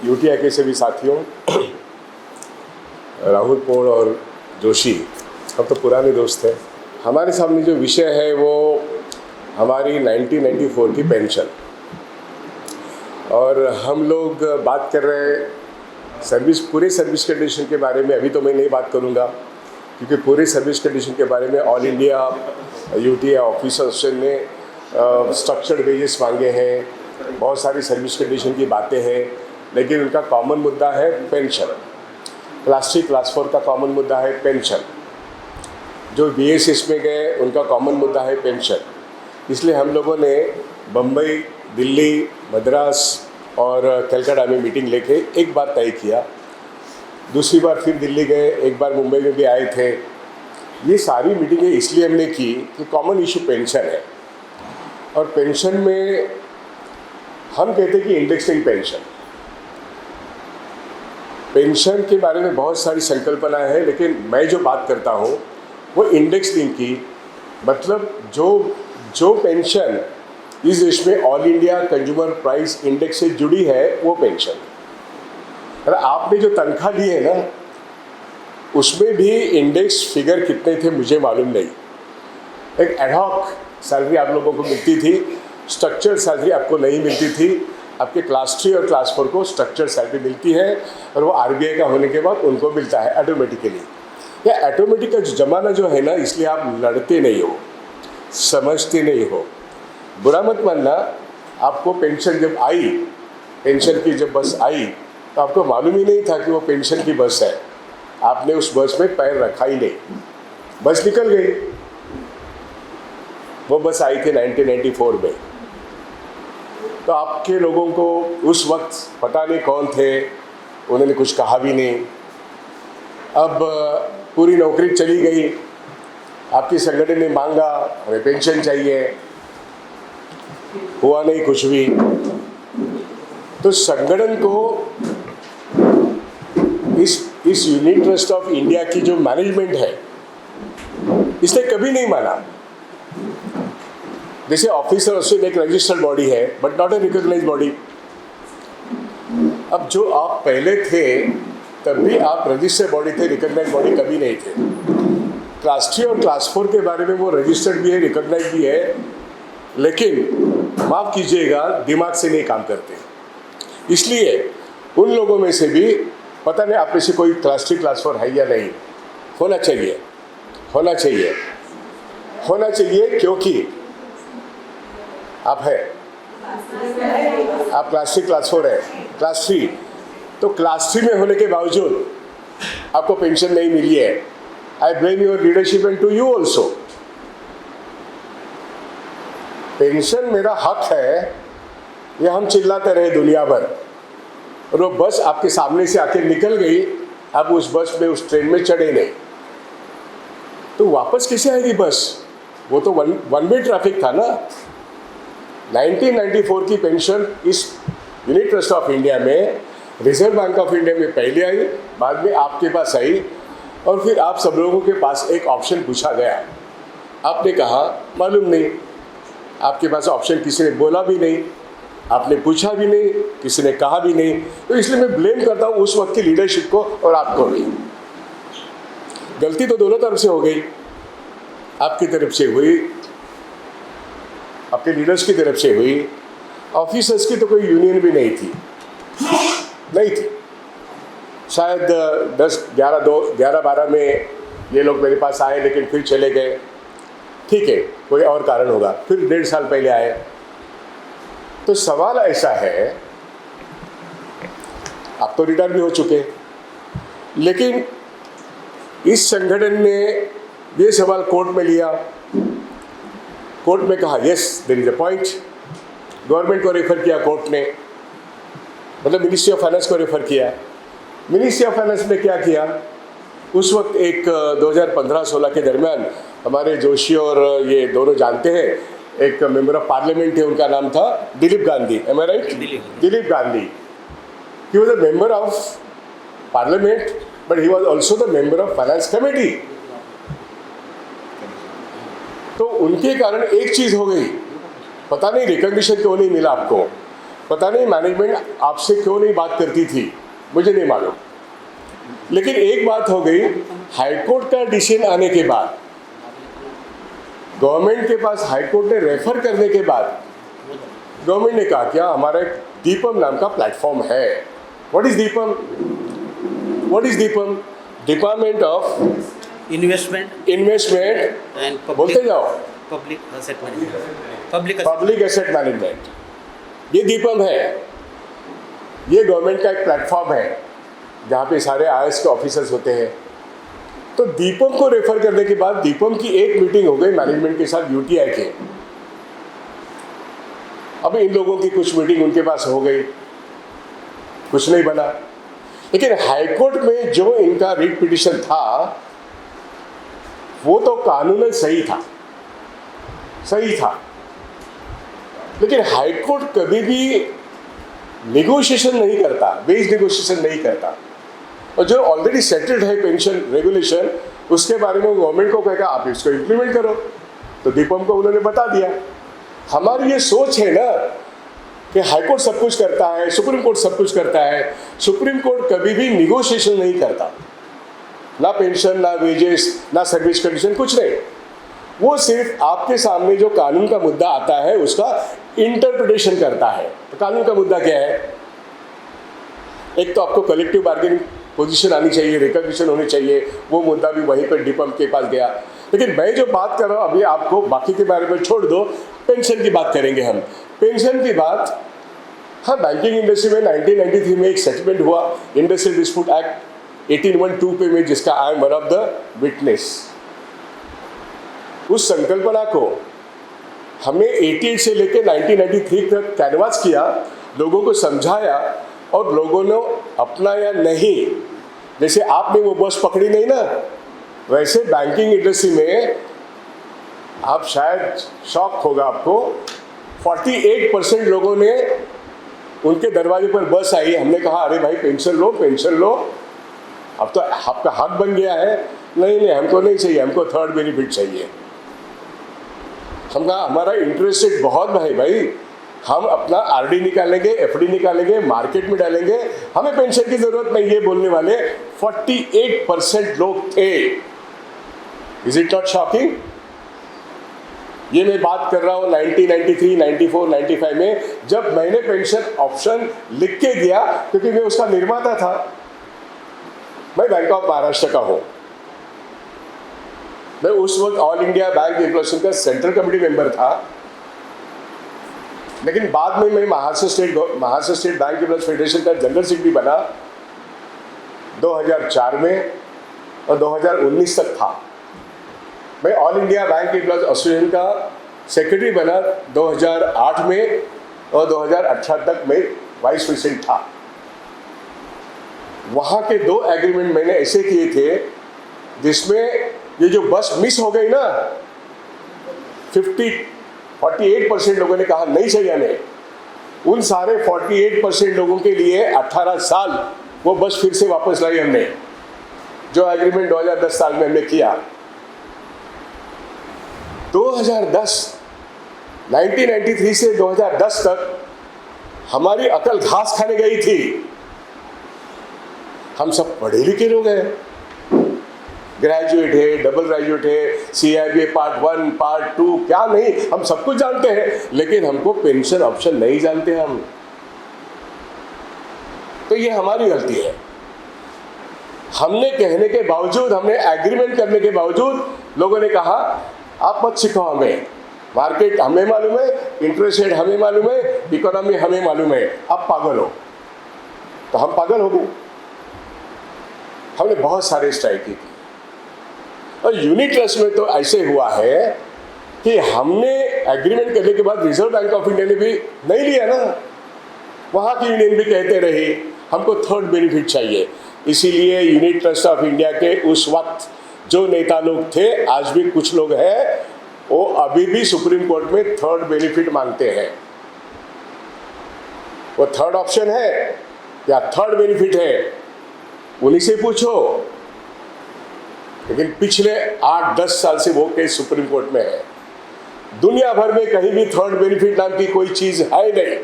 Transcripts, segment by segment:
UTI के सभी साथियों, राहुल पोल और जोशी, हम तो पुराने दोस्त हैं। हमारे सामने जो विषय है वो हमारी 1994 की पेंशन, और हम लोग बात कर रहे हैं पूरे सर्विस कंडीशन के बारे में। अभी तो मैं नहीं बात करूँगा क्योंकि पूरे सर्विस कंडीशन के बारे में ऑल इंडिया यूटीआई ऑफिसर्स ने स्ट्रक्चर्ड वेजेस मांगे हैं, बहुत सारी सर्विस कंडीशन की बातें हैं, लेकिन उनका कॉमन मुद्दा है पेंशन। क्लास 3 क्लास 4 का कॉमन मुद्दा है पेंशन। जो बीएसएस में गए उनका कॉमन मुद्दा है पेंशन। इसलिए हम लोगों ने बम्बई, दिल्ली, मद्रास और कलकत्ता में मीटिंग लेके एक बार तय किया। दूसरी बार फिर दिल्ली गए, एक बार मुंबई में भी आए थे। ये सारी मीटिंगें इसलिए हमने की कि कॉमन इशू पेंशन है, और पेंशन में हम कहते हैं कि इंडेक्सिंग पेंशन के बारे में बहुत सारी संकल्पना है, लेकिन मैं जो बात करता हूँ वो इंडेक्स लिंक की, मतलब जो पेंशन इस देश में all India consumer price index से जुड़ी है वो पेंशन। अरे आपने जो तनख्वाह ली है ना, उसमें भी इंडेक्स फिगर कितने थे मुझे मालूम नहीं। एक एडहॉक सैलरी आप लोगों को मिलती थी, स्ट्रक्चर्ड सैलरी आपको नहीं मिलती थी। आपके क्लास 3 और क्लास 4 को स्ट्रक्चर्ड सैलरी मिलती है, और वो आरबीआई का होने के बाद उनको मिलता है ऑटोमेटिकली। या ऑटोमेटिक का ज़माना जो है ना, इसलिए आप लड़ते नहीं हो, समझते नहीं हो। बुरा मत मानना, आपको पेंशन जब आई, पेंशन की जब बस आई, तो आपको मालूम ही नहीं था कि वो पेंशन की बस है। आपने उस बस में पैर रखा ही नहीं, बस निकल गई। वो बस आई थी 1994 में। तो आपके लोगों को उस वक्त पता नहीं कौन थे, उन्होंने कुछ कहा भी नहीं। अब पूरी नौकरी चली गई, आपकी संगठन ने मांगा हमें पेंशन चाहिए, हुआ नहीं कुछ भी। तो संगठन को इस यूनिट ट्रस्ट ऑफ इंडिया की जो मैनेजमेंट है, इसने कभी नहीं माना। जैसे ऑफिसर एसोसिएशन एक रजिस्टर्ड बॉडी है, but not a recognised body. अब जो आप पहले थे तब भी आप रजिस्टर्ड बॉडी थे, रिकॉग्नाइज्ड बॉडी कभी नहीं थे। क्लास 3 और क्लास 4 के बारे में वो रजिस्टर्ड भी है, रिकॉग्नाइज्ड भी है, लेकिन माफ़ कीजिएगा दिमाग से नहीं काम करते। इसलिए उन लोगों में से भी पता नहीं आप में से कोई क्लास 3 क्लास 4 है या नहीं। होना चाहिए, होना चाहिए, होना चाहिए, क्योंकि आप है, आप क्लास 3 क्लास 4 है। क्लास 3, तो क्लास 3 में होने के बावजूद आपको पेंशन नहीं मिली है। I blame your leadership and to you also. Pension मेरा हक है, ये हम चिल्लाते रहे दुनिया भर, और वो बस आपके सामने से आके निकल गई। आप उस बस में, उस ट्रेन में चढ़े नहीं, तो वापस कैसे आएगी बस? वो तो वन वे ट्रैफिक था ना। 1994 की पेंशन इस यूनिट ट्रस्ट ऑफ इंडिया में, रिजर्व बैंक ऑफ इंडिया में पहले आई, बाद में आपके पास आई, और फिर आप सब लोगों के पास एक ऑप्शन पूछा गया। आपने कहा मालूम नहीं, आपके पास ऑप्शन किसी ने बोला भी नहीं, आपने पूछा भी नहीं, किसी ने कहा भी नहीं। तो इसलिए मैं ब्लेम करता हूँ उस वक्त की लीडरशिप को और आपको भी। गलती तो दोनों तरफ से हो गई, आपकी तरफ से हुई, आपके लीडर्स की तरफ से हुई। ऑफिसर्स की तो कोई यूनियन भी नहीं थी, नहीं थी। शायद 11-12 में ये लोग मेरे पास आए, लेकिन फिर चले गए। ठीक है, कोई और कारण होगा। फिर 1.5 साल पहले आए। तो सवाल ऐसा है, आप तो रिटायर भी हो चुके, लेकिन इस संगठन ने ये सवाल कोर्ट में लिया। कोर्ट में कहा yes there is a point. Government को रेफर किया कोर्ट ने, मतलब मिनिस्ट्री ऑफ फाइनेंस को रेफर किया। मिनिस्ट्री ऑफ फाइनेंस ने क्या किया, उस वक्त एक 2015-16 के दरमियान हमारे जोशी और ये दोनों जानते हैं, एक मेंबर ऑफ पार्लियामेंट थे, उनका नाम था Dilip Gandhi. Am I right? Dilip Gandhi. He was a member of parliament, but he was also the member of finance committee. तो उनके कारण एक चीज़ हो गई, पता नहीं रिकॉग्निशन क्यों नहीं मिला आपको। पता नहीं मैनेजमेंट आपसे क्यों नहीं बात करती थी, मुझे नहीं मालूम। लेकिन एक बात हो गई, हाईकोर्ट का डिसीजन आने के बाद, गवर्नमेंट के पास हाईकोर्ट ने रेफर करने के बाद गवर्नमेंट ने कहा क्या हमारा एक दीपम नाम का प्लेटफॉर्म है। What is Deepam? What is Deepam? Department of investment and बोलते जाओ, public asset management, public asset management, ये दीपम है। ये गवर्नमेंट का एक प्लेटफॉर्म है जहाँ पे सारे IAS के ऑफिसर्स होते हैं। तो दीपम को रेफर करने के बाद दीपम की एक मीटिंग हो गई मैनेजमेंट के साथ UTI के। अब इन लोगों की कुछ मीटिंग उनके पास हो गई, कुछ नहीं बना। लेकिन हाईकोर्ट में जो इनका रिट पिटिशन था वो तो कानूनन सही था, सही था। लेकिन हाईकोर्ट कभी भी नेगोशिएशन नहीं करता, बेस नेगोशिएशन नहीं करता। और जो ऑलरेडी सेटल्ड है पेंशन रेगुलेशन, उसके बारे में गवर्नमेंट को कहेगा आप इसको इम्प्लीमेंट करो। तो दीपम को उन्होंने बता दिया। हमारी ये सोच है ना कि हाईकोर्ट सब कुछ करता है, सुप्रीम कोर्ट सब कुछ करता है। सुप्रीम कोर्ट कभी भी निगोशिएशन नहीं करता, ना पेंशन, ना वेजेस, ना सर्विस कंडीशन, कुछ नहीं। वो सिर्फ आपके सामने जो कानून का मुद्दा आता है उसका इंटरप्रिटेशन करता है। तो कानून का मुद्दा क्या है? एक तो आपको कलेक्टिव बार्गेनिंग पोजीशन आनी चाहिए, रिकॉग्निशन होनी चाहिए, वो मुद्दा भी वहीं पर डिपम के पास गया। लेकिन मैं जो बात कर रहा हूँ अभी, आपको बाकी के बारे में छोड़ दो, पेंशन की बात करेंगे हम। पेंशन की बात, हाँ, बैंकिंग इंडस्ट्री में 1993 में एक सेटलमेंट हुआ, इंडस्ट्रियल डिस्प्यूट एक्ट 1812 पे में, जिसका I am one of the witness. उस संकल्पना को हमने 88 से लेकर 1993 तक कैनवास किया, लोगों को समझाया और लोगों ने अपनाया नहीं। जैसे आपने वो बस पकड़ी नहीं ना, वैसे बैंकिंग इंडस्ट्री में आप शायद शॉक होगा आपको, 48% लोगों ने, उनके दरवाजे पर बस आई, हमने कहा अरे भाई पेंशन लो, पेंशन लो, अब तो आपका हक बन गया है। नहीं नहीं, हमको नहीं चाहिए, हमको थर्ड बेनिफिट चाहिए। हम कहा हमारा इंटरेस्ट रेट बहुत है भाई, हम अपना RD निकालेंगे, FD निकालेंगे, मार्केट में डालेंगे, हमें पेंशन की जरूरत नहीं। ये बोलने वाले 48% लोग थे। Is it not shocking? ये मैं बात कर रहा हूँ 1993, 94, 95 में, जब मैंने पेंशन ऑप्शन लिख के दिया, क्योंकि मैं उसका निर्माता था। मैं बैंक ऑफ महाराष्ट्र का हूँ। मैं उस वक्त ऑल इंडिया बैंक एम्प्लॉयज का सेंट्रल कमेटी मेंबर था। लेकिन बाद में मैं Maharashtra state bank employees federation का जनरल सेक्रेटरी बना 2004 में, और 2019 तक था। मैं all India bank employees association का सेक्रेटरी बना 2008 में, और 2018 तक मैं वाइस प्रेसिडेंट था। वहाँ के 2 एग्रीमेंट मैंने ऐसे किए थे जिसमें ये जो बस मिस हो गई ना, 48% लोगों ने कहा नहीं चाहिए हमें। उन सारे 48% लोगों के लिए 18 साल वो बस फिर से वापस लाई हमने, जो एग्रीमेंट 2010 साल में हमने किया। 1993 से 2010 तक हमारी अकल घास खाने गई थी। हम सब पढ़े लिखे लोग हैं, ग्रेजुएट है, डबल ग्रेजुएट है, CIBA पार्ट 1, पार्ट 2, क्या नहीं, हम सब कुछ जानते हैं। लेकिन हमको पेंशन ऑप्शन नहीं जानते हम। तो ये हमारी गलती है। हमने कहने के बावजूद, हमने एग्रीमेंट करने के बावजूद, लोगों ने कहा आप मत सिखाओ हमें, मार्केट हमें मालूम है, इंटरेस्ट रेट हमें मालूम है, इकोनॉमी हमें मालूम है, आप पागल हो। तो हम पागल हो गए। हमने बहुत सारे स्ट्राइक की। और यूनिट ट्रस्ट में तो ऐसे हुआ है कि हमने एग्रीमेंट करने के बाद रिजर्व बैंक ऑफ इंडिया ने भी नहीं लिया ना, वहाँ की यूनियन भी कहते रहे हमको थर्ड बेनिफिट चाहिए। इसीलिए यूनिट ट्रस्ट ऑफ इंडिया के उस वक्त जो नेता लोग थे, आज भी कुछ लोग हैं, वो अभी भी सुप्रीम कोर्ट में थर्ड बेनिफिट मांगते हैं। वो थर्ड ऑप्शन है या थर्ड बेनिफिट है, उन्हीं से पूछो। लेकिन पिछले 8-10 साल से वो केस सुप्रीम कोर्ट में है। दुनिया भर में कहीं भी थर्ड बेनिफिट नाम की कोई चीज है नहीं।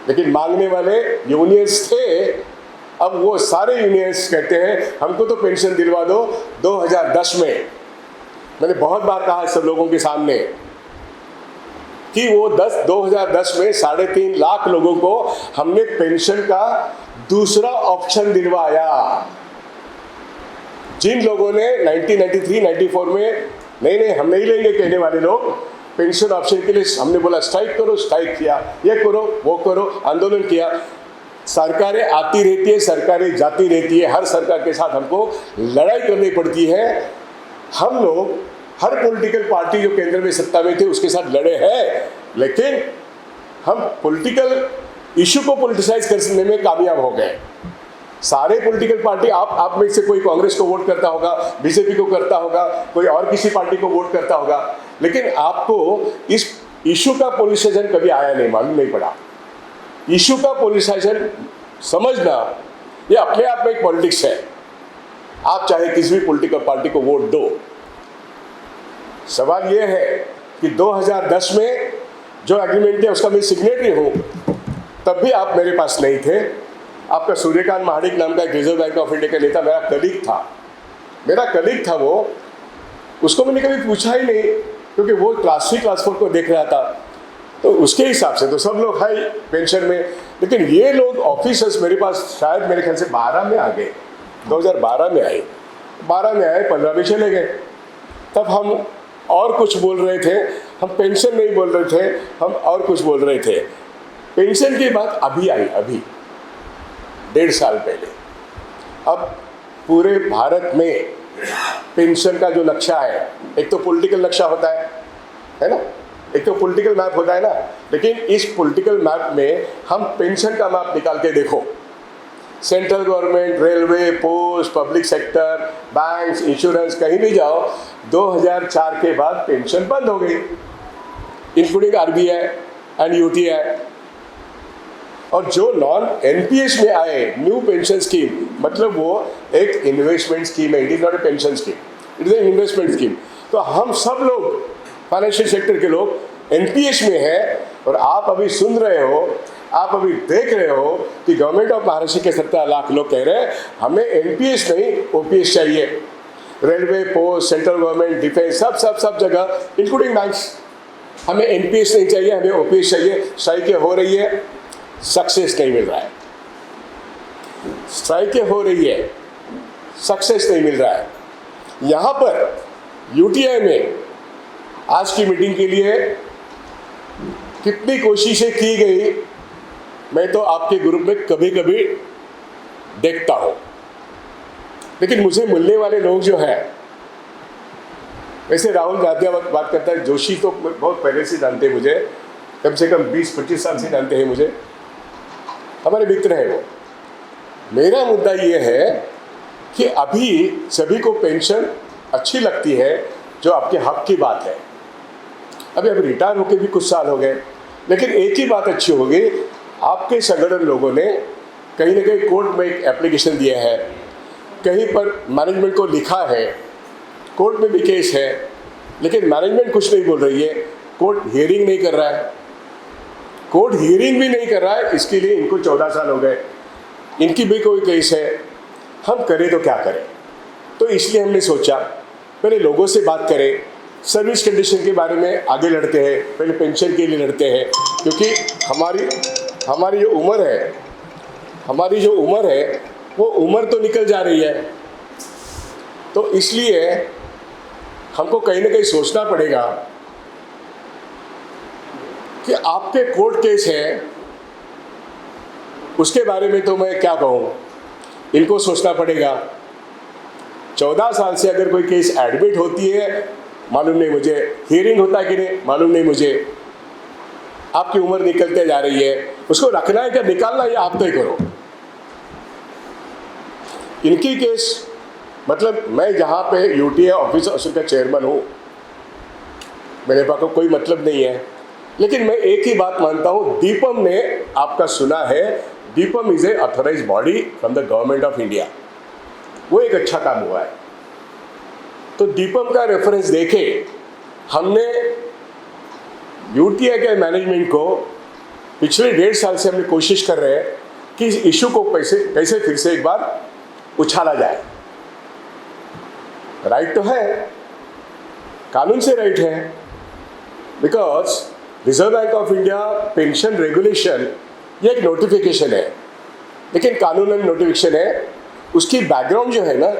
लेकिन मांगने वाले यूनियंस थे। अब वो सारे यूनियंस कहते हैं हमको तो पेंशन दिलवा दो 2010 में। मैंने बहुत बार कहा सब लोगों के सामने कि वो 2010 में 3.5 लाख लोगों को हमने पेंशन का दूसरा ऑप्शन दिलवाया। जिन लोगों ने 1993-94 में नहीं हम नहीं लेंगे कहने वाले लोग, पेंशन ऑप्शन के लिए हमने बोला स्ट्राइक करो, स्ट्राइक किया, ये करो वो करो, आंदोलन किया। सरकारें आती रहती है, सरकारें जाती रहती है, हर सरकार के साथ हमको लड़ाई करनी पड़ती है। हम लोग हर पॉलिटिकल पार्टी जो केंद्र में सत्ता में थे उसके साथ लड़े हैं, लेकिन हम पॉलिटिकल इशू को पॉलिटिसाइज करने में कामयाब हो गए। सारे पॉलिटिकल पार्टी, आप में से कोई कांग्रेस को वोट करता होगा, बीजेपी को करता होगा, कोई और किसी पार्टी को वोट करता होगा, लेकिन आपको इस इशू का पॉलिटिसाइजेशन कभी आया नहीं, मालूम नहीं पड़ा। इशू का पॉलिटिसाइजेशन समझना ये अपने आप में एक पॉलिटिक्स है। आप चाहे किसी भी पॉलिटिकल पार्टी को वोट दो, सवाल ये है कि 2010 में जो एग्रीमेंट है उसका मैं सिग्नेटरी हूँ, तब भी आप मेरे पास नहीं थे। आपका सूर्यकांत महाडिक नाम का एक रिजर्व बैंक ऑफ इंडिया का नेता मेरा कलीग था वो, उसको मैंने कभी पूछा ही नहीं क्योंकि वो क्लास 3 क्लास 4 को देख रहा था, तो उसके हिसाब से तो सब लोग हाई पेंशन में। लेकिन ये लोग ऑफिसर्स मेरे पास शायद मेरे ख्याल से 12 में आ गए, 2012 में आए, 12 में आए, 15 में चले गए। तब हम और कुछ बोल रहे थे, हम पेंशन नहीं बोल रहे थे, हम और कुछ बोल रहे थे। पेंशन की बात अभी आई, अभी 1.5 साल पहले। अब पूरे भारत में पेंशन का जो नक्शा है, एक तो पॉलिटिकल नक्शा होता है ना, एक तो पॉलिटिकल मैप होता है ना, लेकिन इस पॉलिटिकल मैप में हम पेंशन का मैप निकाल के देखो, central government, railway, post, public sector, banks, insurance, कहीं भी जाओ, 2004 के बाद पेंशन बंद हो गई, इंक्लूडिंग आरबीआई एंड यूटीआई। और जो नॉन एनपीएस में आए न्यू पेंशन स्कीम, मतलब वो एक इन्वेस्टमेंट स्कीम है, it is not a pension scheme, it is A investment scheme. तो हम सब लोग फाइनेंशियल सेक्टर के लोग एनपीएस में हैं, और आप अभी सुन रहे हो, आप अभी देख रहे हो कि गवर्नमेंट ऑफ महाराष्ट्र के 17 लाख लोग कह रहे हैं हमें एनपीएस नहीं ओपीएस चाहिए। Railway, post, central government, defence, सब जगह इंक्लूडिंग बैंक्स, हमें एनपीएस नहीं चाहिए, हमें ओपीएस चाहिए। स्ट्राइकें हो रही है, सक्सेस नहीं मिल रहा है, स्ट्राइकें हो रही है, सक्सेस नहीं मिल रहा है। यहाँ पर यूटीआई में आज की मीटिंग के लिए कितनी कोशिशें की गई, मैं तो आपके ग्रुप में कभी कभी देखता हूँ, लेकिन मुझे मिलने वाले लोग जो हैं, वैसे राहुल गांधी बात करता है, जोशी तो बहुत पहले से जानते हैं मुझे, कम से कम 20-25 साल से जानते हैं मुझे, हमारे मित्र हैं वो। मेरा मुद्दा ये है कि अभी सभी को पेंशन अच्छी लगती है, जो आपके हक की बात है। अभी रिटायर होकर भी कुछ साल हो गए, लेकिन एक ही बात अच्छी हो गई, आपके संगठन लोगों ने कहीं ना कहीं कोर्ट में एक एप्लीकेशन दिया है, कहीं पर मैनेजमेंट को लिखा है, कोर्ट में भी केस है, लेकिन मैनेजमेंट कुछ नहीं बोल रही है, कोर्ट हियरिंग नहीं कर रहा है, कोर्ट हियरिंग भी नहीं कर रहा है। इसके लिए इनको 14 साल हो गए, इनकी भी कोई केस है, हम करें तो क्या करें। तो इसलिए हमने सोचा पहले लोगों से बात करें, सर्विस कंडीशन के बारे में आगे लड़ते हैं, पहले पेंशन के लिए लड़ते हैं, क्योंकि हमारी जो उम्र है वो उम्र तो निकल जा रही है। तो इसलिए हमको कहीं ना कहीं सोचना पड़ेगा कि आपके कोर्ट केस है, उसके बारे में तो मैं क्या कहूँ, इनको सोचना पड़ेगा। 14 साल से अगर कोई केस एडमिट होती है, मालूम नहीं मुझे, हियरिंग होता है कि नहीं मालूम नहीं मुझे, आपकी उम्र निकलते जा रही है, उसको रखना है क्या निकालना है, आप तय करो। इनकी केस, मतलब मैं जहाँ पे यूटीआई ऑफिसर का चेयरमैन हूँ, मेरे पास को कोई मतलब नहीं है, लेकिन मैं एक ही बात मानता हूँ, दीपम ने आपका सुना है, DIPAM is a authorise body from the government of India, वो एक अच्छा काम हुआ है। तो दीपम का रेफरेंस देके हमने यूटीआई के मैनेजमेंट को पिछले 1.5 साल से हम कोशिश कर रहे हैं कि इस इशू को कैसे फिर से एक बार उछाला जाए। राइट तो है, कानून से राइट है, because reserve bank of India pension regulation ये एक नोटिफिकेशन है, लेकिन कानूनन नोटिफिकेशन है। उसकी बैकग्राउंड जो है ना,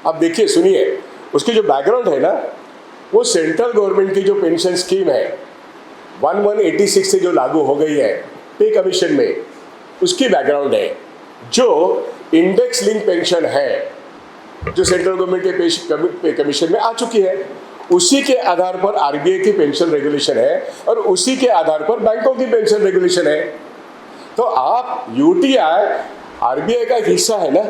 आप देखिए सुनिए, उसकी जो बैकग्राउंड है ना, वो सेंट्रल गवर्नमेंट की जो पेंशन स्कीम है 1186 से जो लागू हो गई है पे कमीशन में, उसकी बैकग्राउंड है। जो इंडेक्स लिंक पेंशन है जो सेंट्रल गवर्नमेंट के पे कमीशन में आ चुकी है, उसी के आधार पर आरबीआई की पेंशन रेगुलेशन है और उसी के आधार पर बैंकों की पेंशन रेगुलेशन है। तो आप यूटीआई आरबीआई का एक हिस्सा है ना,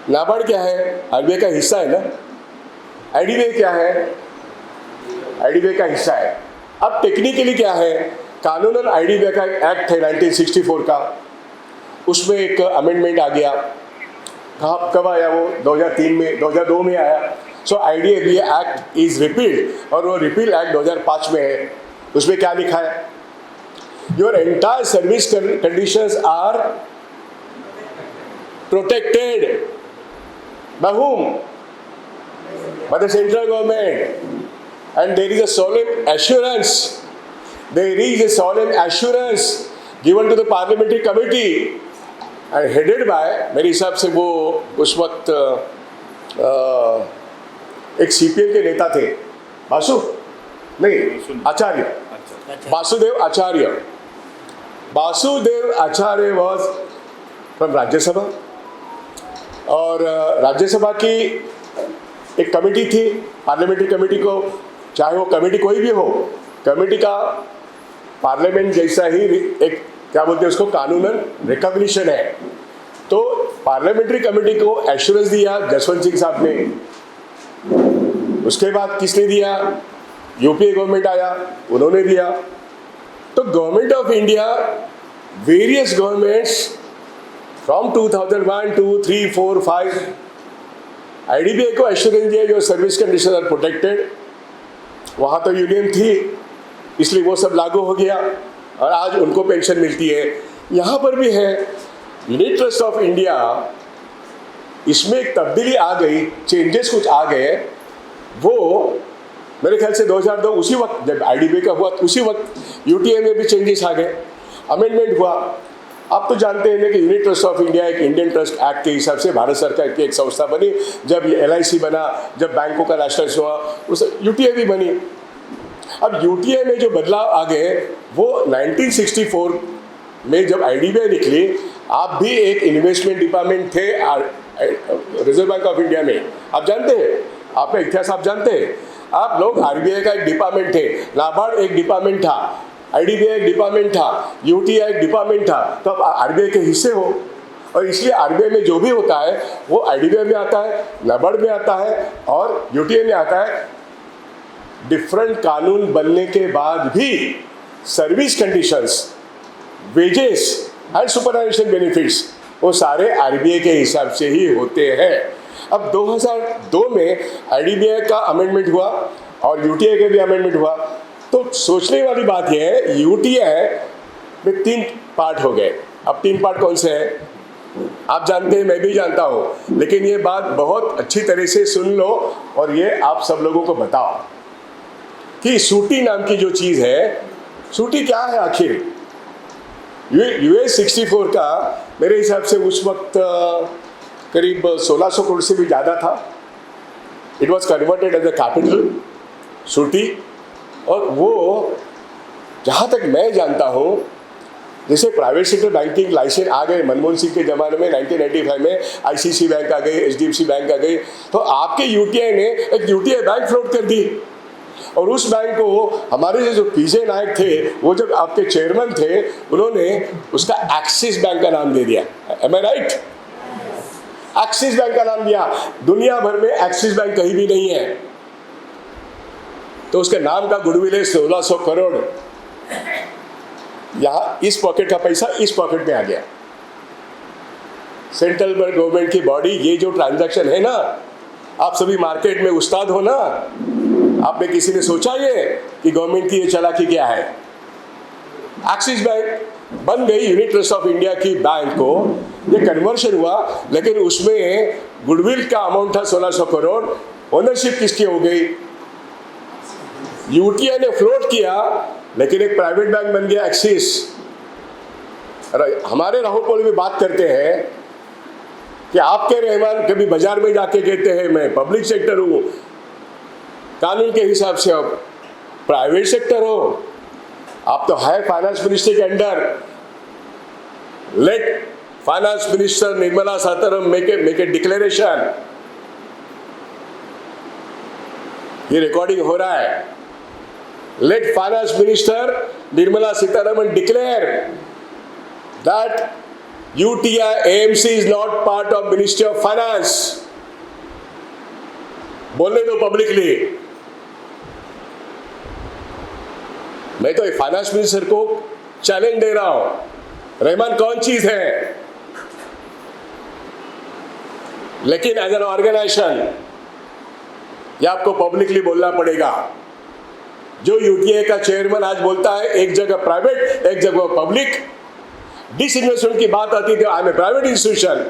नाबार्ड क्या है, आरबीआई का हिस्सा है ना, आईडीबीआई क्या है, आईडीबीआई का हिस्सा है। अब टेक्निकली क्या है, कानूनन आईडीबीआई का एक्ट है 1964 का, उसमें एक अमेंडमेंट आ गया। कब आया वो? 2002 में आया। सो आईडीबीआई एक्ट इज रिपील्ड, और वो रिपील एक्ट 2005 में है। उसमें क्या लिखा है? Your entire service conditions are protected by whom? By the central government. And there is a solemn assurance. There is a solemn assurance given to the parliamentary committee and headed by, मेरे हिसाब से वो उस वक्त एक CPM के नेता थे, आचार्य, वासुदेव आचार्य। वासुदेव आचार्य वॉज फ्रॉम राज्यसभा, और राज्यसभा की एक कमेटी थी, पार्लियामेंट्री कमेटी को, चाहे वो कमेटी कोई भी हो, कमेटी का पार्लियामेंट जैसा ही एक क्या बोलते हैं उसको, कानूनन रिकॉग्निशन है। तो पार्लियामेंट्री कमेटी को एश्योरेंस दिया जसवंत सिंह साहब ने। उसके बाद किसने दिया? यूपीए गवर्नमेंट आया, उन्होंने दिया। तो government of India, various governments from 2001, 2, 3, 4, 5 IDBI को एश्योरेंस दिया जो सर्विस कंडीशन आर प्रोटेक्टेड। वहाँ तो यूनियन थी, इसलिए वो सब लागू हो गया और आज उनको पेंशन मिलती है। यहाँ पर भी है यूनिट ट्रस्ट ऑफ इंडिया, इसमें एक तब्दीली आ गई, चेंजेस कुछ आ गए। वो मेरे ख्याल से 2002 उसी वक्त जब आईडीबीआई का हुआ, उसी वक्त यूटीआई में भी चेंजेस आ गए, अमेंडमेंट हुआ। आप तो जानते हैं कि यूनिट ट्रस्ट ऑफ इंडिया एक इंडियन ट्रस्ट एक्ट के हिसाब से भारत सरकार की एक संस्था बनी। जब एलआईसी बना, जब बैंकों का नेशनलाइज हुआ, उस यूटीआई भी बनी। अब यूटीआई में जो बदलाव आ गए वो 1964 में जब आईडीबीआई निकली, आप भी एक इन्वेस्टमेंट डिपार्टमेंट थे रिजर्व बैंक ऑफ इंडिया में, आप जानते हैं, आपका इतिहास आप जानते हैं। आप लोग आरबीआई का एक डिपार्टमेंट थे, नाबार्ड एक डिपार्टमेंट था, आईडीबीआई एक डिपार्टमेंट था, यूटीआई एक डिपार्टमेंट था। तो अब आरबीआई के हिस्से हो, और इसलिए आरबीआई में जो भी होता है वो आईडीबीआई में आता है, नाबार्ड में आता है और यूटीआई में आता है। डिफरेंट कानून बनने के बाद भी service conditions, wages and superannuation benefits वो सारे आरबीआई के हिसाब से ही होते हैं। अब 2002 में आईडीबीआई का अमेंडमेंट हुआ और यूटीआई का भी अमेंडमेंट हुआ। तो सोचने वाली बात यह है, यूटीआई में 3 पार्ट हो गए। अब 3 पार्ट कौन से हैं आप जानते हैं, मैं भी जानता हूँ, लेकिन ये बात बहुत अच्छी तरह से सुन लो और ये आप सब लोगों को बताओ कि सूटी नाम की जो चीज़ है, सूटी क्या है आखिर? यूएस 64 का मेरे हिसाब से उस वक्त करीब 1600 करोड़ से भी ज़्यादा था। It was converted as a capital, सूटी। और वो जहाँ तक मैं जानता हूँ, जैसे प्राइवेट सेक्टर बैंकिंग लाइसेंस आ गए मनमोहन सिंह के ज़माने में 1995 में, आईसीसी बैंक आ गई, एचडीएफसी बैंक आ गई, तो आपके यूटीआई ने एक यूटीआई बैंक फ्लोट कर दी। और उस बैंक को हमारे जो पीजे नायक थे, वो जब आपके चेयरमैन थे, उन्होंने उसका एक्सिस बैंक का नाम दे दिया। M I right? Axis bank का नाम दिया। दुनिया भर में एक्सिस बैंक कहीं भी नहीं है, तो उसके नाम का गुडविल है 1600 करोड़। यहाँ इस पॉकेट का पैसा इस पॉकेट में आ गया। सेंट्रल गवर्नमेंट की बॉडी, ये जो ट्रांजैक्शन है ना, आप सभी मार्केट में उस्ताद हो ना, आपने किसी ने सोचा ये कि गवर्नमेंट की ये चालाकी क्या है? एक्सिस बैंक बन गई यूनिट ट्रस्ट ऑफ इंडिया की बैंक को, ये कन्वर्शन हुआ, लेकिन उसमें गुडविल का अमाउंट था 1600 करोड़, ओनरशिप किसकी हो गई? यूटीआई ने फ्लोट किया, लेकिन एक प्राइवेट बैंक बन गया एक्सिस। हमारे राहुल पोल में बात करते हैं कि आपके रहमान कभी बाजार में जाके कहते हैं मैं पब्लिक सेक्टर हूं, कानून के हिसाब से अब प्राइवेट सेक्टर हो, आप तो है फाइनेंस मिनिस्टर के अंडर। Let finance minister Nirmala Sitharaman make a declaration. ये रिकॉर्डिंग हो रहा है। Let finance minister Nirmala Sitharaman declare that UTI AMC is not part of Ministry of Finance. बोलने दो पब्लिकली। मैं तो फाइनेंस मिनिस्टर को चैलेंज दे रहा हूं, रहमान कौन चीज है? लेकिन एज एन ऑर्गेनाइजेशन ये आपको पब्लिकली बोलना पड़ेगा। जो यूटीआई का चेयरमैन आज बोलता है एक जगह प्राइवेट एक जगह पब्लिक, डिसइन्वेस्टमेंट की बात आती थी, I am a private institution,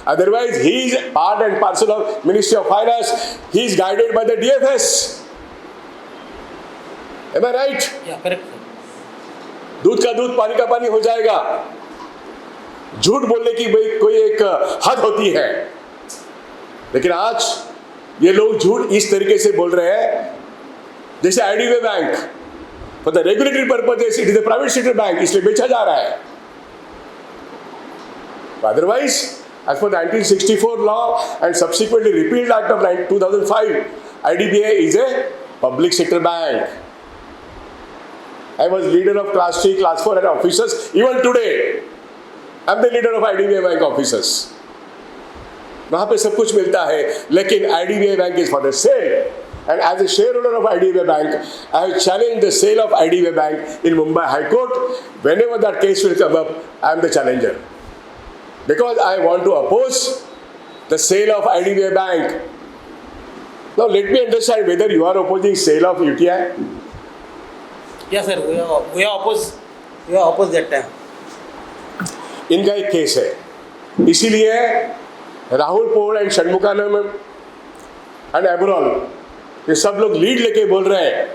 otherwise he is part and parcel of ministry of finance, he is guided by the DFS। Am I right? Yeah, correct. दूध का दूध पानी का पानी हो जाएगा। झूठ बोलने की भाई कोई एक हद होती है, लेकिन आज ये लोग झूठ इस तरीके से बोल रहे हैं जैसे IDBI bank for the regulatory purpose it is a private sector bank, इसलिए बेचा जा रहा है। Otherwise, as per the 1964 law and subsequently repealed Act of 2005, IDBI is a public sector bank. I was leader of class 3, class 4 and officers. Even today, I am the leader of IDBI bank officers. वहाँ पे सब कुछ मिलता है, लेकिन IDBI bank is for the sale. And as a shareholder of IDBI bank, I have challenged the sale of IDBI bank in Mumbai High Court. Whenever that case will come up, I am the challenger. Because I want to oppose the sale of IDBI bank. Now let me understand whether you are opposing sale of UTI. Yeah, sir. We are opposed that time. इनका एक case है, इसीलिए Rahul pole and षणमुखानंदम and Abrol ये सब लोग lead लेके बोल रहे हैं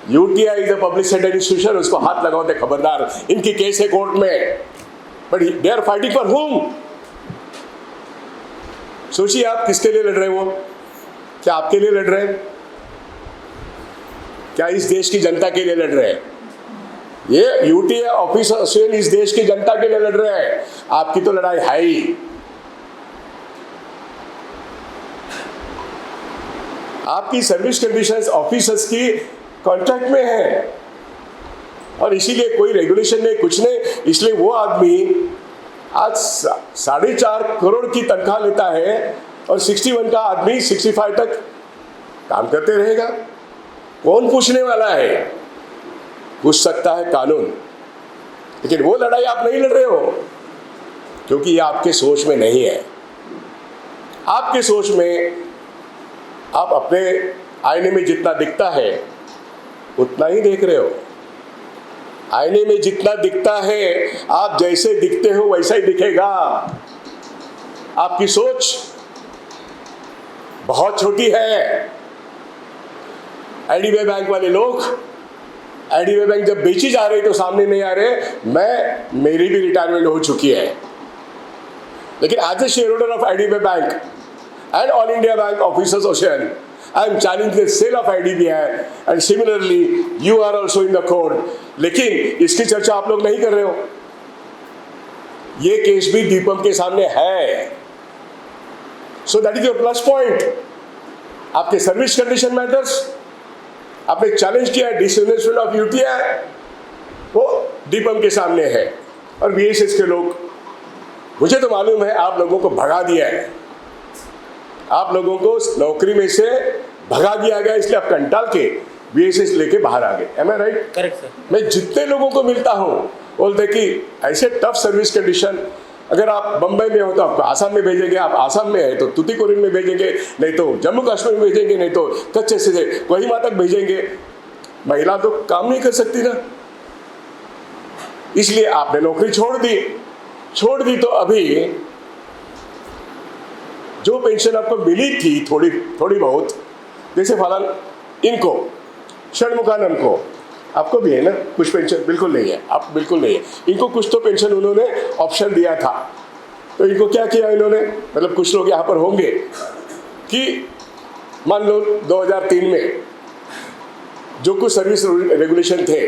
UTI is a public sector institution, उसको हाथ लगाओ तो खबरदार, इनकी केस है कोर्ट में। But they are fighting for whom? सोचिए आप किसके लिए लड़ रहे हो? क्या आपके लिए लड़ रहे हैं? क्या इस देश की जनता के लिए लड़ रहे हैं? ये यूटीआई ऑफिस एसोसिएशन इस देश की जनता के लिए लड़ रहे हैं। आपकी तो लड़ाई है ही। आपकी सर्विस कंडीशंस ऑफिसर्स की कॉन्ट्रैक्ट में है, और इसीलिए कोई रेगुलेशन नहीं, कुछ नहीं। इसलिए वो आदमी आज 4.5 करोड़ की तनख्वाह लेता है और 61 का आदमी 65 तक काम करते रहेगा। कौन पूछने वाला है? पूछ सकता है कानून, लेकिन वो लड़ाई आप नहीं लड़ रहे हो, क्योंकि ये आपके सोच में नहीं है। आपके सोच में आप अपने आईने में जितना दिखता है उतना ही देख रहे हो। आईने में जितना दिखता है, आप जैसे दिखते हो वैसा ही दिखेगा। आपकी सोच बहुत छोटी है। IDBI बैंक वाले लोग, IDBI बैंक जब बेची जा रही तो सामने नहीं आ रहे। मेरी भी रिटायरमेंट हो चुकी है, लेकिन as a share holder of IDBI bank and All India Bank Officers Association, I am challenging the sale of IDBI, and similarly you are also in the court. लेकिन इसकी चर्चा आप लोग नहीं कर रहे हो। ये केस भी दीपम के सामने है, so that is your plus point. आपके सर्विस कंडीशन मैटर्स, आपने चैलेंज किया डिसइन्वेस्टमेंट ऑफ UTI, वो दीपम के सामने है। और VSS के लोग, मुझे तो मालूम है आप लोगों को भगा दिया है, आप लोगों को नौकरी में से भगा दिया गया, इसलिए आप कंटाल के VSS लेके बाहर आ गए। Am I right? Correct sir. मैं जितने लोगों को मिलता हूँ बोलते कि ऐसे टफ सर्विस कंडीशन, अगर आप बम्बई में हो तो आपको आसाम में भेजेंगे, आप आसाम में है तो तुतीकोरिन में भेजेंगे, नहीं तो जम्मू कश्मीर में भेजेंगे, नहीं तो कच्चे से कोहिमा तक भेजेंगे। महिला तो काम नहीं कर सकती ना। इसलिए आपने नौकरी छोड़ दी तो अभी जो पेंशन आपको मिली थी थोड़ी बहुत, जैसे फलान इनको षणमुखानंद को, आपको भी है ना कुछ पेंशन? बिल्कुल नहीं है, आप बिल्कुल नहीं है। इनको कुछ तो पेंशन उन्होंने ऑप्शन दिया था, तो इनको क्या किया इन्होंने, मतलब कुछ लोग यहाँ पर होंगे कि मान लो 2003 में जो कुछ सर्विस रेगुलेशन थे,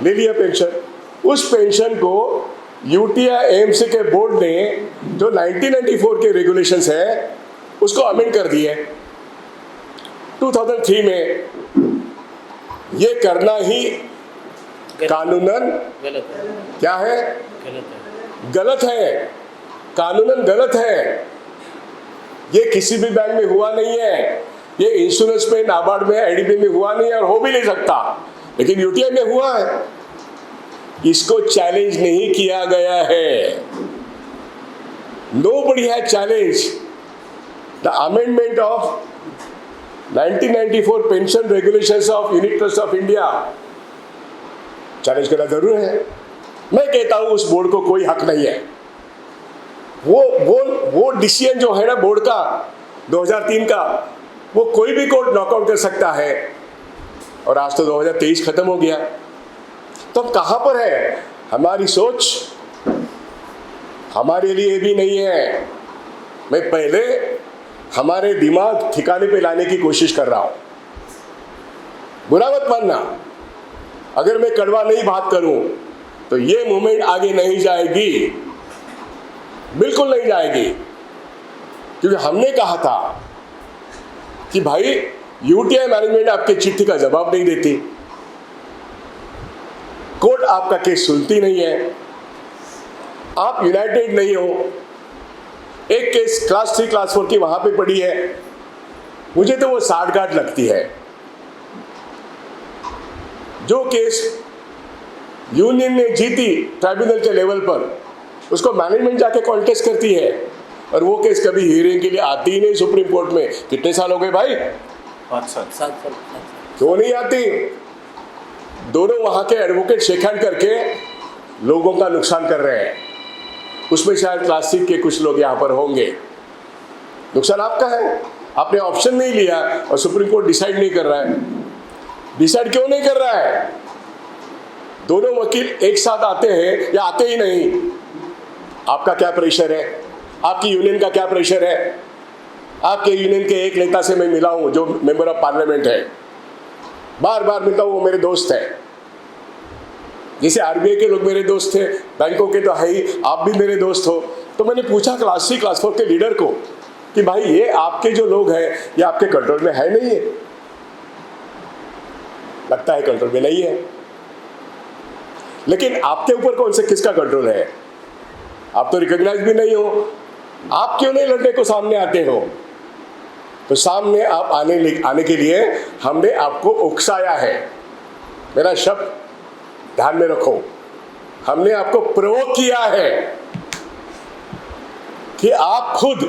ले लिया पेंशन। उस पेंशन को यूटीआई एएमसी के बोर्ड ने जो 1994 के रेगुलेशंस है उसको अमेंड कर दिए 2003 में। ये करना ही कानूनन गलत है, क्या है? गलत है। गलत है, कानूनन गलत है। ये किसी भी बैंक में हुआ नहीं है, ये इंश्योरेंस में, नाबार्ड में, आईडीबी में हुआ नहीं है और हो भी नहीं सकता, लेकिन यूटीआई में हुआ है। इसको चैलेंज नहीं किया गया है। Nobody has challenged the amendment of 1994 pension regulations of Unit Trust of India। Challenge करना जरूर है। मैं कहता हूं उस बोर्ड को कोई हक नहीं है। वो डिसीजन जो है ना बोर्ड का 2003 का, वो कोई भी कोर्ट नॉकआउट कर सकता है। और आज तो 2023 खत्म हो गया, तो अब कहां पर है हमारी सोच? हमारे लिए भी नहीं है। मैं पहले हमारे दिमाग ठिकाने पे लाने की कोशिश कर रहा हूं। बुरा मत मानना, अगर मैं कड़वा नहीं बात करूं तो ये मूवमेंट आगे नहीं जाएगी, बिल्कुल नहीं जाएगी। क्योंकि हमने कहा था कि भाई यूटीआई मैनेजमेंट आपके चिट्ठी का जवाब नहीं देती, कोर्ट आपका केस सुनती नहीं है, आप यूनाइटेड नहीं हो। एक केस क्लास 3 क्लास 4 की वहां पे पड़ी है, मुझे तो वो साठगांठ लगती है। जो केस यूनियन ने जीती ट्राइब्यूनल के लेवल पर, उसको मैनेजमेंट जाके कॉन्टेस्ट करती है, और वो केस कभी हियरिंग के लिए आती ही नहीं सुप्रीम कोर्ट में। कितने साल हो गए भाई? 7 साल। क्यों नहीं आती? दोनों वहां के एडवोकेट शेक हैंड करके लोगों का नुकसान कर रहे हैं। उसमें शायद क्लासिक के कुछ लोग यहाँ पर होंगे। नुकसान आपका है, आपने ऑप्शन नहीं लिया और सुप्रीम कोर्ट डिसाइड नहीं कर रहा है। डिसाइड क्यों नहीं कर रहा है? दोनों वकील एक साथ आते हैं या आते ही नहीं? आपका क्या प्रेशर है? आपकी यूनियन का क्या प्रेशर है? आपके यूनियन के एक नेता से मैं मिला हूं जो मेंबर ऑफ पार्लियामेंट है, बार बार मिलता हूं, वो मेरे दोस्त है। जैसे आरबीआई के लोग मेरे दोस्त थे, बैंकों के तो है ही, आप भी मेरे दोस्त हो। तो मैंने पूछा क्लास 3 क्लास 4 के लीडर को कि भाई ये आपके जो लोग हैं ये आपके कंट्रोल में है नहीं है? लगता है कंट्रोल में नहीं है। लेकिन आपके ऊपर कौन से किसका कंट्रोल है? आप तो रिकॉग्नाइज भी नहीं हो। आप क्यों नहीं लड़ने को सामने आते हो? तो सामने आप आने के लिए हमने आपको उकसाया है। मेरा शब्द ध्यान में रखो, हमने आपको प्रोवोक किया है कि आप खुद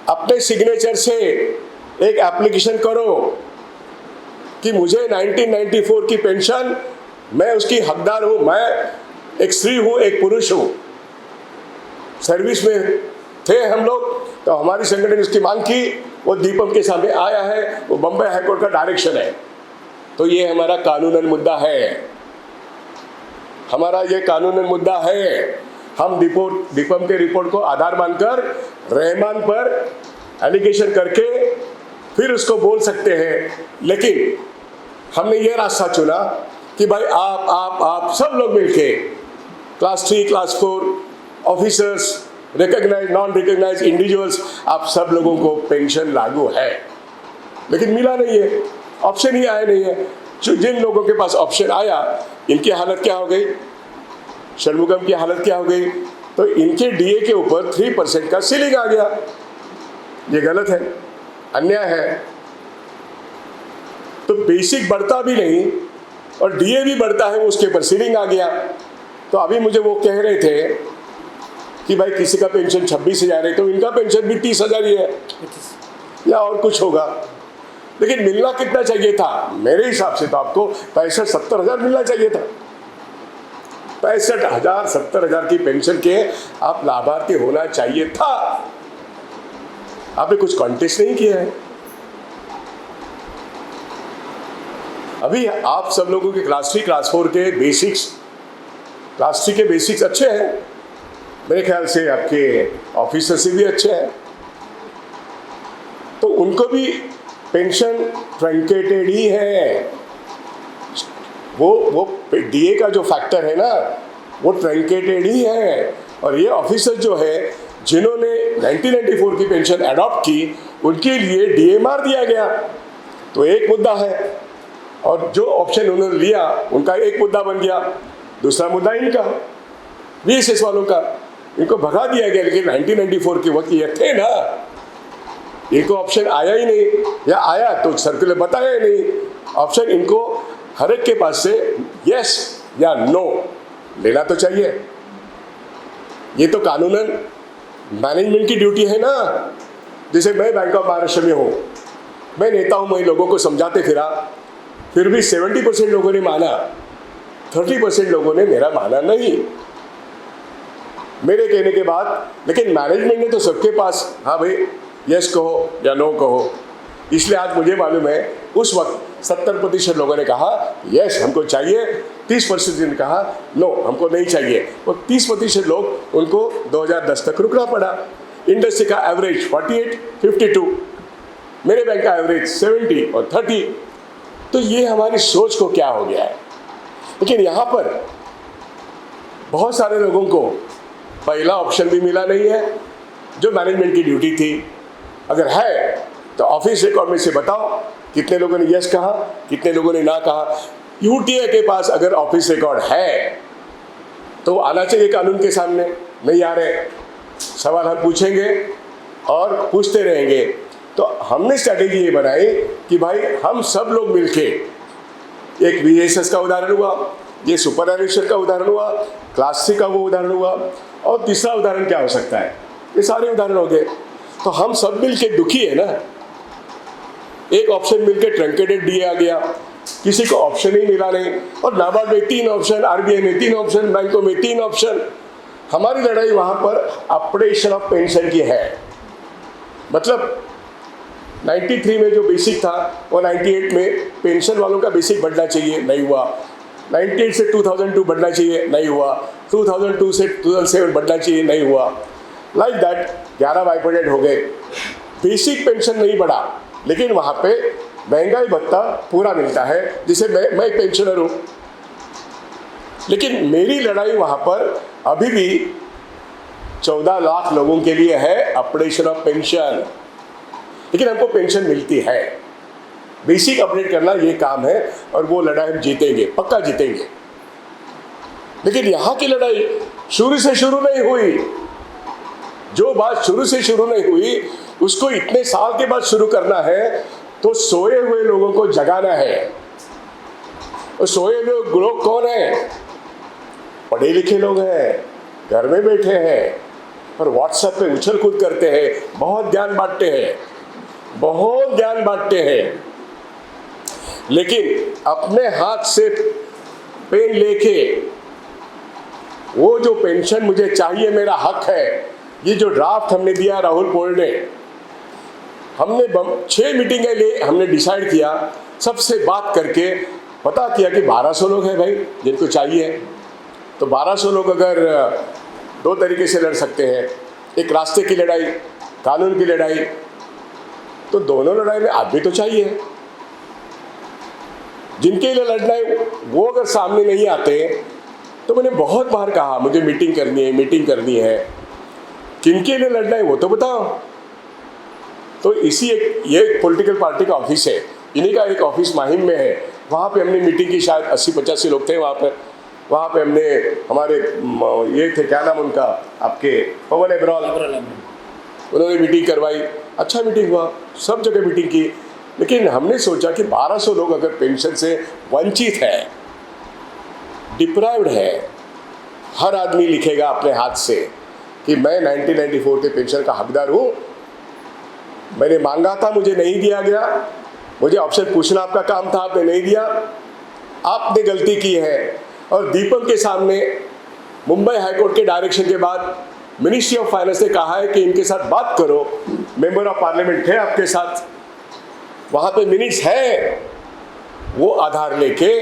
अपने सिग्नेचर से एक एप्लीकेशन करो कि मुझे 1994 की पेंशन, मैं उसकी हकदार हूं। मैं एक स्त्री हूं, एक पुरुष हूं, सर्विस में थे हम लोग, तो हमारी संगठन ने उसकी मांग की, वो दीपम के सामने आया है, वो बम्बई हाईकोर्ट का डायरेक्शन है। तो ये हमारा कानूनन मुद्दा है, हमारा ये कानूनन मुद्दा है। हम दीपम के रिपोर्ट को आधार मानकर रहमान पर एलिगेशन करके फिर उसको बोल सकते हैं, लेकिन हमने ये रास्ता चुना कि भाई आप सब लोग मिलके class 3 class 4 officers, recognise non recognise individuals, आप सब लोगों को पेंशन लागू है। लेकिन मिला नहीं है, ऑप्शन ही आया नहीं है। जिन लोगों के पास ऑप्शन आया, इनकी हालत क्या हो गई? षणमुखम की हालत क्या हो गई? तो इनके डीए के ऊपर 3% का सीलिंग आ गया। ये गलत है, अन्याय है। तो बेसिक बढ़ता भी नहीं और डीए भी बढ़ता है, उसके ऊपर सीलिंग आ गया। तो अभी मुझे वो कह रहे थे कि भाई किसी का पेंशन 26,000 है, तो इनका पेंशन भी 30,000 ही है या और कुछ होगा। लेकिन मिलना कितना चाहिए था? मेरे हिसाब से तो आपको 65-70 हज़ार मिलना चाहिए था। 65,000 70,000 की पेंशन के आप लाभार्थी होना चाहिए था। आपने कुछ कॉन्टेस्ट नहीं किया है। अभी आप सब लोगों के क्लास 3 क्लास 4 के बेसिक्स, क्लास 3 के बेसिक्स अच्छे हैं, मेरे ख्याल से आपके ऑफिसर से भी अच्छे हैं, तो उनको भी पेंशन ट्रंकेटेड ही है। वो डीए का जो फैक्टर है ना, वो ट्रंकेटेड ही है। और ये ऑफिसर जो है जिन्होंने 1994 की पेंशन अडॉप्ट की, उनके लिए डीए मार दिया गया, तो एक मुद्दा है। और जो ऑप्शन उन्होंने लिया उनका एक मुद्दा बन गया। दूसरा मुद्दा इनका वीएसएस वालों का, इनको भगा दिया गया। लेकिन 1994 के वक्त ये थे ना, इनको ऑप्शन आया ही नहीं, या आया तो सर्कुलर बताया ही नहीं। ऑप्शन इनको हर एक के पास से यस या नो लेना तो चाहिए। ये तो कानूनन मैनेजमेंट की ड्यूटी है ना। जैसे मैं बैंक ऑफ महाराष्ट्र में हूँ, मैं नेता हूँ, मैं लोगों को समझाते फिरा, फिर भी 70% लोगों ने माना, 30% लोगों ने मेरा माना नहीं मेरे कहने के बाद। लेकिन मैनेजमेंट ने तो सबके पास हाँ भाई यस कहो या नो कहो। इसलिए आज मुझे मालूम है उस वक्त 70% लोगों ने कहा यस हमको चाहिए, 30% ने कहा नो हमको नहीं चाहिए, और 30% लोग उनको 2010 तक रुकना पड़ा। इंडस्ट्री का एवरेज 48, 52, मेरे बैंक का एवरेज 70 और 30। तो ये हमारी सोच को क्या हो गया है। लेकिन यहाँ पर बहुत सारे लोगों को पहला ऑप्शन भी मिला नहीं है, जो मैनेजमेंट की ड्यूटी थी। अगर है तो ऑफिस रिकॉर्ड में से बताओ कितने लोगों ने यस कहा, कितने लोगों ने ना कहा। यूटीए के पास अगर ऑफिस रिकॉर्ड है तो आना चाहिए कानून के सामने, नहीं आ रहे, सवाल हम पूछेंगे और पूछते रहेंगे। तो हमने स्ट्रैटेजी ये बनाई कि भाई हम सब लोग मिलके, एक वीएसएस का उदाहरण हुआ, ये सुपर एनुएशन का उदाहरण हुआ, क्लास 3 का वो उदाहरण हुआ, और तीसरा उदाहरण क्या हो सकता है, ये सारे उदाहरण हो गए। तो हम सब मिलके दुखी है ना। एक ऑप्शन मिलके ट्रंकेटेड डीए आ गया, किसी को ऑप्शन ही मिला नहीं, और नाबार्ड में 3 ऑप्शन, आरबीआई में 3 ऑप्शन, बैंकों में 3 ऑप्शन। हमारी लड़ाई वहाँ पर अपडेशन ऑफ पेंशन की है। मतलब 93 में जो बेसिक था वो 98 में पेंशन वालों का बेसिक बढ़ना चाहिए, नहीं हुआ। 98 से 2002 बढ़ना चाहिए, नहीं हुआ। 2002 से 2007 बढ़ना चाहिए, नहीं हुआ। लाइक दैट 11 बाइफर्डेट हो गए। बेसिक पेंशन नहीं बढ़ा, लेकिन वहाँ पे महंगाई भत्ता पूरा मिलता है, जिसे मैं एक पेंशनर हूँ। लेकिन मेरी लड़ाई वहाँ पर अभी भी 14 लाख लोगों के लिए है, अपडेशन ऑफ पेंशन। लेकिन हमको पेंशन मिलती है। बेसिक अपडेट करना ये काम है, और वो लड़ाई हम जीतेंगे, पक्का जीतेंगे। लेकिन यहाँ की लड़ाई शुरू से शुरू नहीं हुई। जो बात शुरू से शुरू नहीं हुई उसको इतने साल के बाद शुरू करना है, तो सोए हुए लोगों को जगाना है। और सोए हुए लोग कौन है? पढ़े लिखे लोग हैं, घर में बैठे हैं, और व्हाट्सएप पे उछल कूद करते हैं, बहुत ज्ञान बांटते हैं, बहुत ज्ञान बांटते हैं। लेकिन अपने हाथ से पेन लेके, वो जो पेंशन मुझे चाहिए, मेरा हक है, ये जो ड्राफ्ट हमने दिया राहुल पोल ने, हमने 6 मीटिंगें ले, हमने डिसाइड किया, सबसे बात करके पता किया कि 1200 लोग हैं भाई जिनको चाहिए। तो 1200 लोग अगर 2 तरीके से लड़ सकते हैं, एक रास्ते की लड़ाई, कानून की लड़ाई, तो दोनों लड़ाई में आदमी तो चाहिए। जिनके लिए लड़ना है वो अगर सामने नहीं आते, तो मैंने बहुत बार कहा मुझे मीटिंग करनी है, किनके लिए लड़ना है वो तो बताओ। तो ये एक पॉलिटिकल पार्टी का ऑफिस है, इन्हीं का एक ऑफिस माहिम में है, वहाँ पे हमने मीटिंग की, शायद 80-85 लोग थे वहाँ पे हमने, हमारे ये थे, क्या नाम उनका, आपके पवन एब्रॉल, उन्होंने मीटिंग करवाई, अच्छा मीटिंग हुआ, सब जगह मीटिंग की। लेकिन हमने सोचा कि 1200 लोग अगर पेंशन से वंचित है, डिप्राइव्ड है, हर आदमी लिखेगा अपने हाथ से कि मैं 1994 के पेंशन का हकदार हूँ, मैंने मांगा था, मुझे नहीं दिया गया, मुझे ऑप्शन पूछना आपका काम था, आपने नहीं दिया, आपने गलती की है। और दीपक के सामने मुंबई हाईकोर्ट के डायरेक्शन के बाद मिनिस्ट्री ऑफ फाइनेंस ने कहा है कि इनके साथ बात करो, मेंबर ऑफ पार्लियामेंट है आपके साथ, वहाँ पे मिनट्स है, वो आधार लेके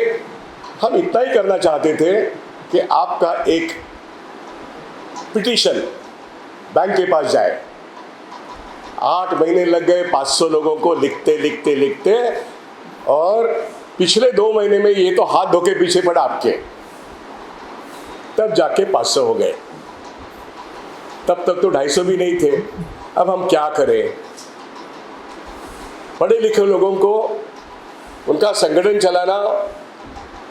हम इतना ही करना चाहते थे कि आपका एक पिटीशन बैंक के पास जाए। 8 महीने लग गए 500 लोगों को लिखते लिखते लिखते, और पिछले 2 महीने में ये तो हाथ धो के पीछे पड़ा आपके, तब जाके 500 हो गए। तब तक तो 250 भी नहीं थे। अब हम क्या करें? पढ़े लिखे लोगों को उनका संगठन चलाना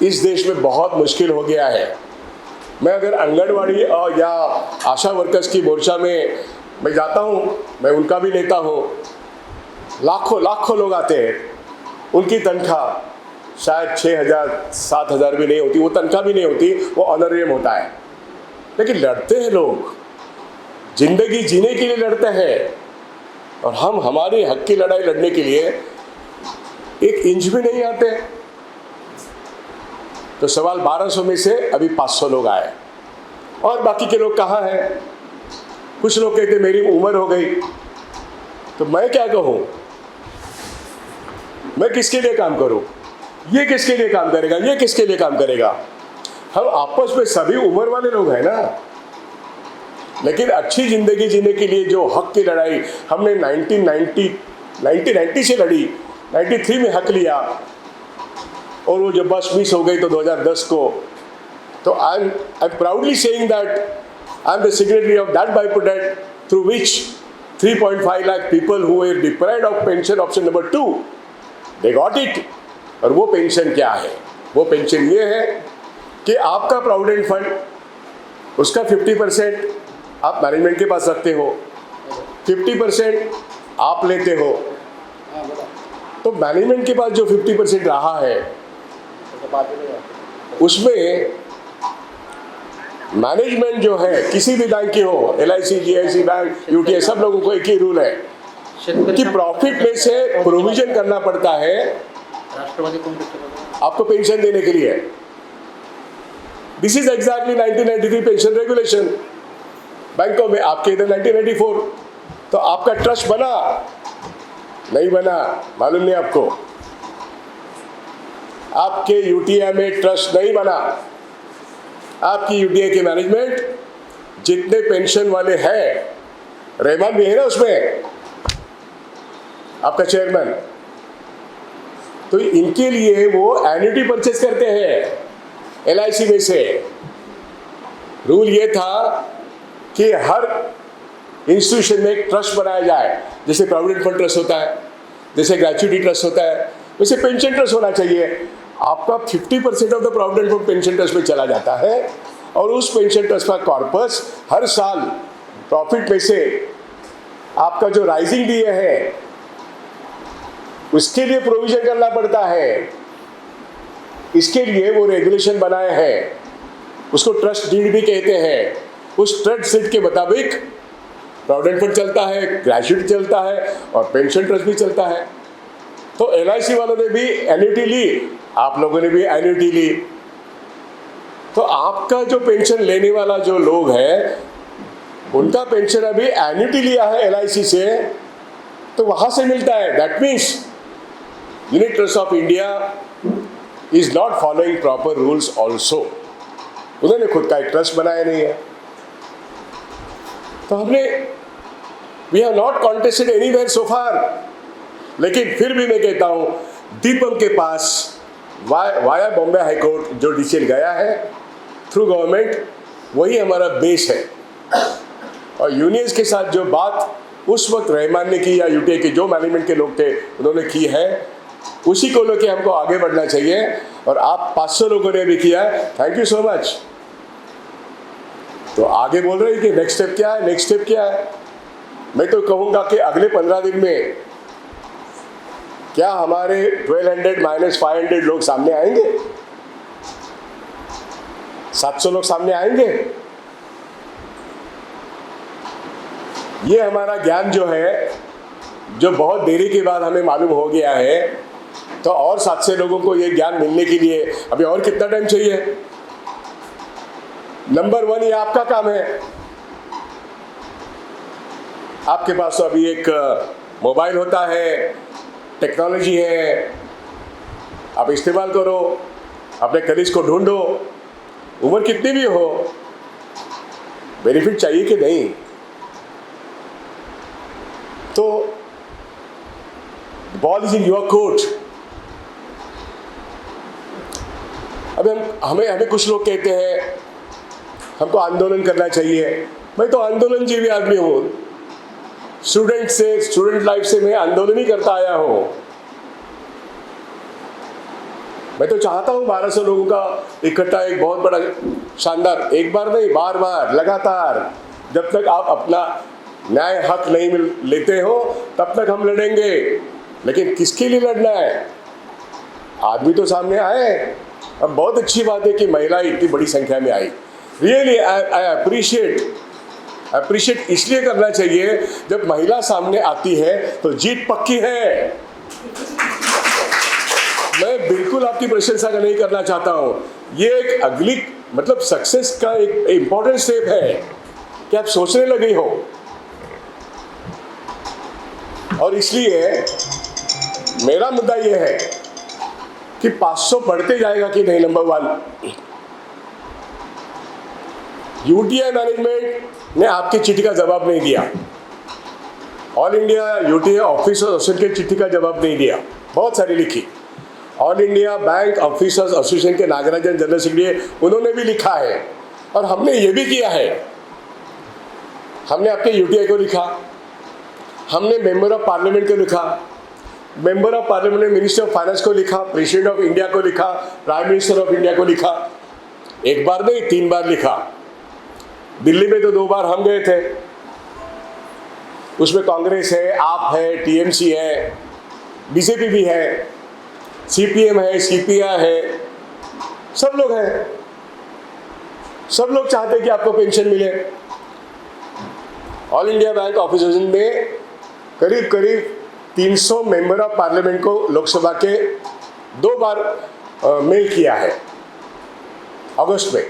इस देश में बहुत मुश्किल हो गया है। मैं अगर आंगनवाड़ी या आशा वर्कर्स की मोर्चा में मैं जाता हूँ, मैं उनका भी लेता हूँ, लाखों लाखों लोग आते हैं, उनकी तनख्वाह शायद 6,000 7,000 भी नहीं होती, वो तनख्वाह भी नहीं होती, वो ऑनरेरियम होता है। लेकिन लड़ते हैं लोग, जिंदगी जीने के लिए लड़ते हैं, और हम हमारे हक की लड़ाई लड़ने के लिए 1 इंच भी नहीं आते। तो सवाल 1200 में से अभी 500 लोग आए, और बाकी के लोग कहाँ हैं? कुछ लोग कहते मेरी उम्र हो गई, तो मैं क्या कहूँ? मैं किसके लिए काम करूँ? ये किसके लिए काम करेगा? ये किसके लिए काम करेगा? हम आपस में सभी उम्र वाले लोग हैं ना। लेकिन अच्छी ज़िंदगी जीने के लिए जो हक की लड़ाई हमने 1990 से लड़ी, 93 में हक लिया, और वो जब बस मिस हो गई तो 2010 को, तो I am proudly saying that I am the signatory of that bipartite through which 3.5 lakh people who were deprived of pension option number 2 they got it. और वो पेंशन क्या है? वो पेंशन ये है कि आपका प्रोविडेंट फंड, उसका 50% आप मैनेजमेंट के पास रखते हो, 50% आप लेते हो। तो मैनेजमेंट के पास जो 50% रहा है, उसमें मैनेजमेंट जो है किसी भी बैंक की हो, LIC, GIC बैंक, UTI, सब लोगों को एक ही रूल है कि प्रॉफिट में से प्रोविजन करना पड़ता है आपको पेंशन देने के लिए। This is exactly 1993 pension regulation. बैंकों में आपके इधर 1994, तो आपका ट्रस्ट बना नहीं बना मालूम नहीं आपको। आपके UTI में ट्रस्ट नहीं बना। आपकी UTI के मैनेजमेंट जितने पेंशन वाले हैं, रहमान भी है ना उसमें, आपका चेयरमैन, तो इनके लिए वो एन्युटी परचेस करते हैं LIC में से। रूल ये था कि हर इंस्टीट्यूशन में एक ट्रस्ट बनाया जाए, जैसे प्रोविडेंट फंड ट्रस्ट होता है, जैसे ग्रेच्युटी ट्रस्ट होता है, वैसे पेंशन ट्रस्ट होना चाहिए। आपका 50% of the provident fund pension trust में चला जाता है, और उस पेंशन ट्रस्ट का कॉर्पस हर साल प्रॉफिट में से आपका जो राइजिंग डीए है उसके लिए प्रोविजन करना पड़ता है। इसके लिए वो रेगुलेशन बनाए हैं, उसको ट्रस्ट डीड भी कहते हैं। उस ट्रस्ट डीड के मुताबिक प्रोविडेंट फंड चलता है, ग्रेच्युटी चलता है, और पेंशन ट्रस्ट भी चलता है। तो LIC वालों ने भी एन्युटी ली, आप लोगों ने भी एन्युटी ली। तो आपका जो पेंशन लेने वाला जो लोग है, उनका पेंशन अभी एन्युटी लिया है LIC से, तो वहाँ से मिलता है। That means unit trust of India is not following proper rules also. उन्होंने खुद का एक ट्रस्ट बनाया नहीं है। तो हमने we have not contested anywhere so far. लेकिन फिर भी मैं कहता हूँ, दीपम के पास वाया बॉम्बे हाई कोर्ट जो डिसीजन गया है थ्रू गवर्नमेंट, वही हमारा बेस है। और यूनियंस के साथ जो बात उस वक्त रहमान ने की, या UTI के जो मैनेजमेंट के लोग थे उन्होंने की है, उसी को लेकर हमको आगे बढ़ना चाहिए। और आप 500 लोगों ने भी किया है, थैंक यू सो मच। तो आगे बोल रहे हैं कि नेक्स्ट स्टेप क्या है, नेक्स्ट स्टेप क्या है। मैं तो कहूँगा कि अगले 15 दिन में क्या हमारे 1200 माइनस 500 लोग सामने आएंगे, 700 लोग सामने आएंगे। ये हमारा ज्ञान जो है, जो बहुत देरी के बाद हमें मालूम हो गया है, तो और 700 लोगों को ये ज्ञान मिलने के लिए अभी और कितना टाइम चाहिए? नंबर 1 ये आपका काम है। आपके पास तो अभी एक मोबाइल होता है, टेक्नोलॉजी है, आप इस्तेमाल करो, अपने कलीग्स को ढूंढो, उम्र कितनी भी हो, बेनिफिट चाहिए कि नहीं। तो ball is in your court. अभी हमें कुछ लोग कहते हैं हमको आंदोलन करना चाहिए। मैं तो आंदोलनजीवी आदमी हूँ। स्टूडेंट लाइफ से मैं आंदोलन ही करता आया हूँ। मैं तो चाहता हूँ 1200 लोगों का इकट्ठा एक बहुत बड़ा शानदार, एक बार नहीं बार बार लगातार, जब तक आप अपना न्याय हक नहीं लेते हो तब तक हम लड़ेंगे। लेकिन किसके लिए लड़ना है? आदमी तो सामने आए। अब बहुत अच्छी बात है कि महिलाएं इतनी बड़ी संख्या में आई। रियली आई अप्रिशिएट इसलिए करना चाहिए, जब महिला सामने आती है तो जीत पक्की है। मैं बिल्कुल आपकी प्रशंसा नहीं करना चाहता हूं। ये एक अगली मतलब सक्सेस का एक इंपॉर्टेंट स्टेप है कि आप सोचने लगे हो। और इसलिए मेरा मुद्दा यह है कि 500 बढ़ते जाएगा कि नहीं। नंबर 1, यूटीआई मैनेजमेंट ने आपकी चिट्ठी का जवाब नहीं दिया। All India UTI officers association की चिट्ठी का जवाब नहीं दिया, बहुत सारी लिखी। All India bank officers association के नागराजन जनरल सेक्रेटरी, उन्होंने भी लिखा है। और हमने ये भी किया है, हमने आपके यूटीआई को लिखा, हमने मेंबर ऑफ पार्लियामेंट को लिखा, मेंबर ऑफ पार्लियामेंट ने मिनिस्टर ऑफ फाइनेंस को लिखा, प्रेसिडेंट ऑफ इंडिया को लिखा, प्राइम मिनिस्टर ऑफ इंडिया को लिखा। एक बार नहीं 3 बार लिखा। दिल्ली में तो 2 बार हम गए थे। उसमें कांग्रेस है, आप है, टीएमसी है, बीजेपी भी है, सीपीएम है, सीपीआई है, सब लोग हैं। सब लोग चाहते हैं कि आपको पेंशन मिले। ऑल इंडिया बैंक ऑफिसर्स ने करीब 300 मेंबर ऑफ पार्लियामेंट को लोकसभा के 2 बार मेल किया है, अगस्त में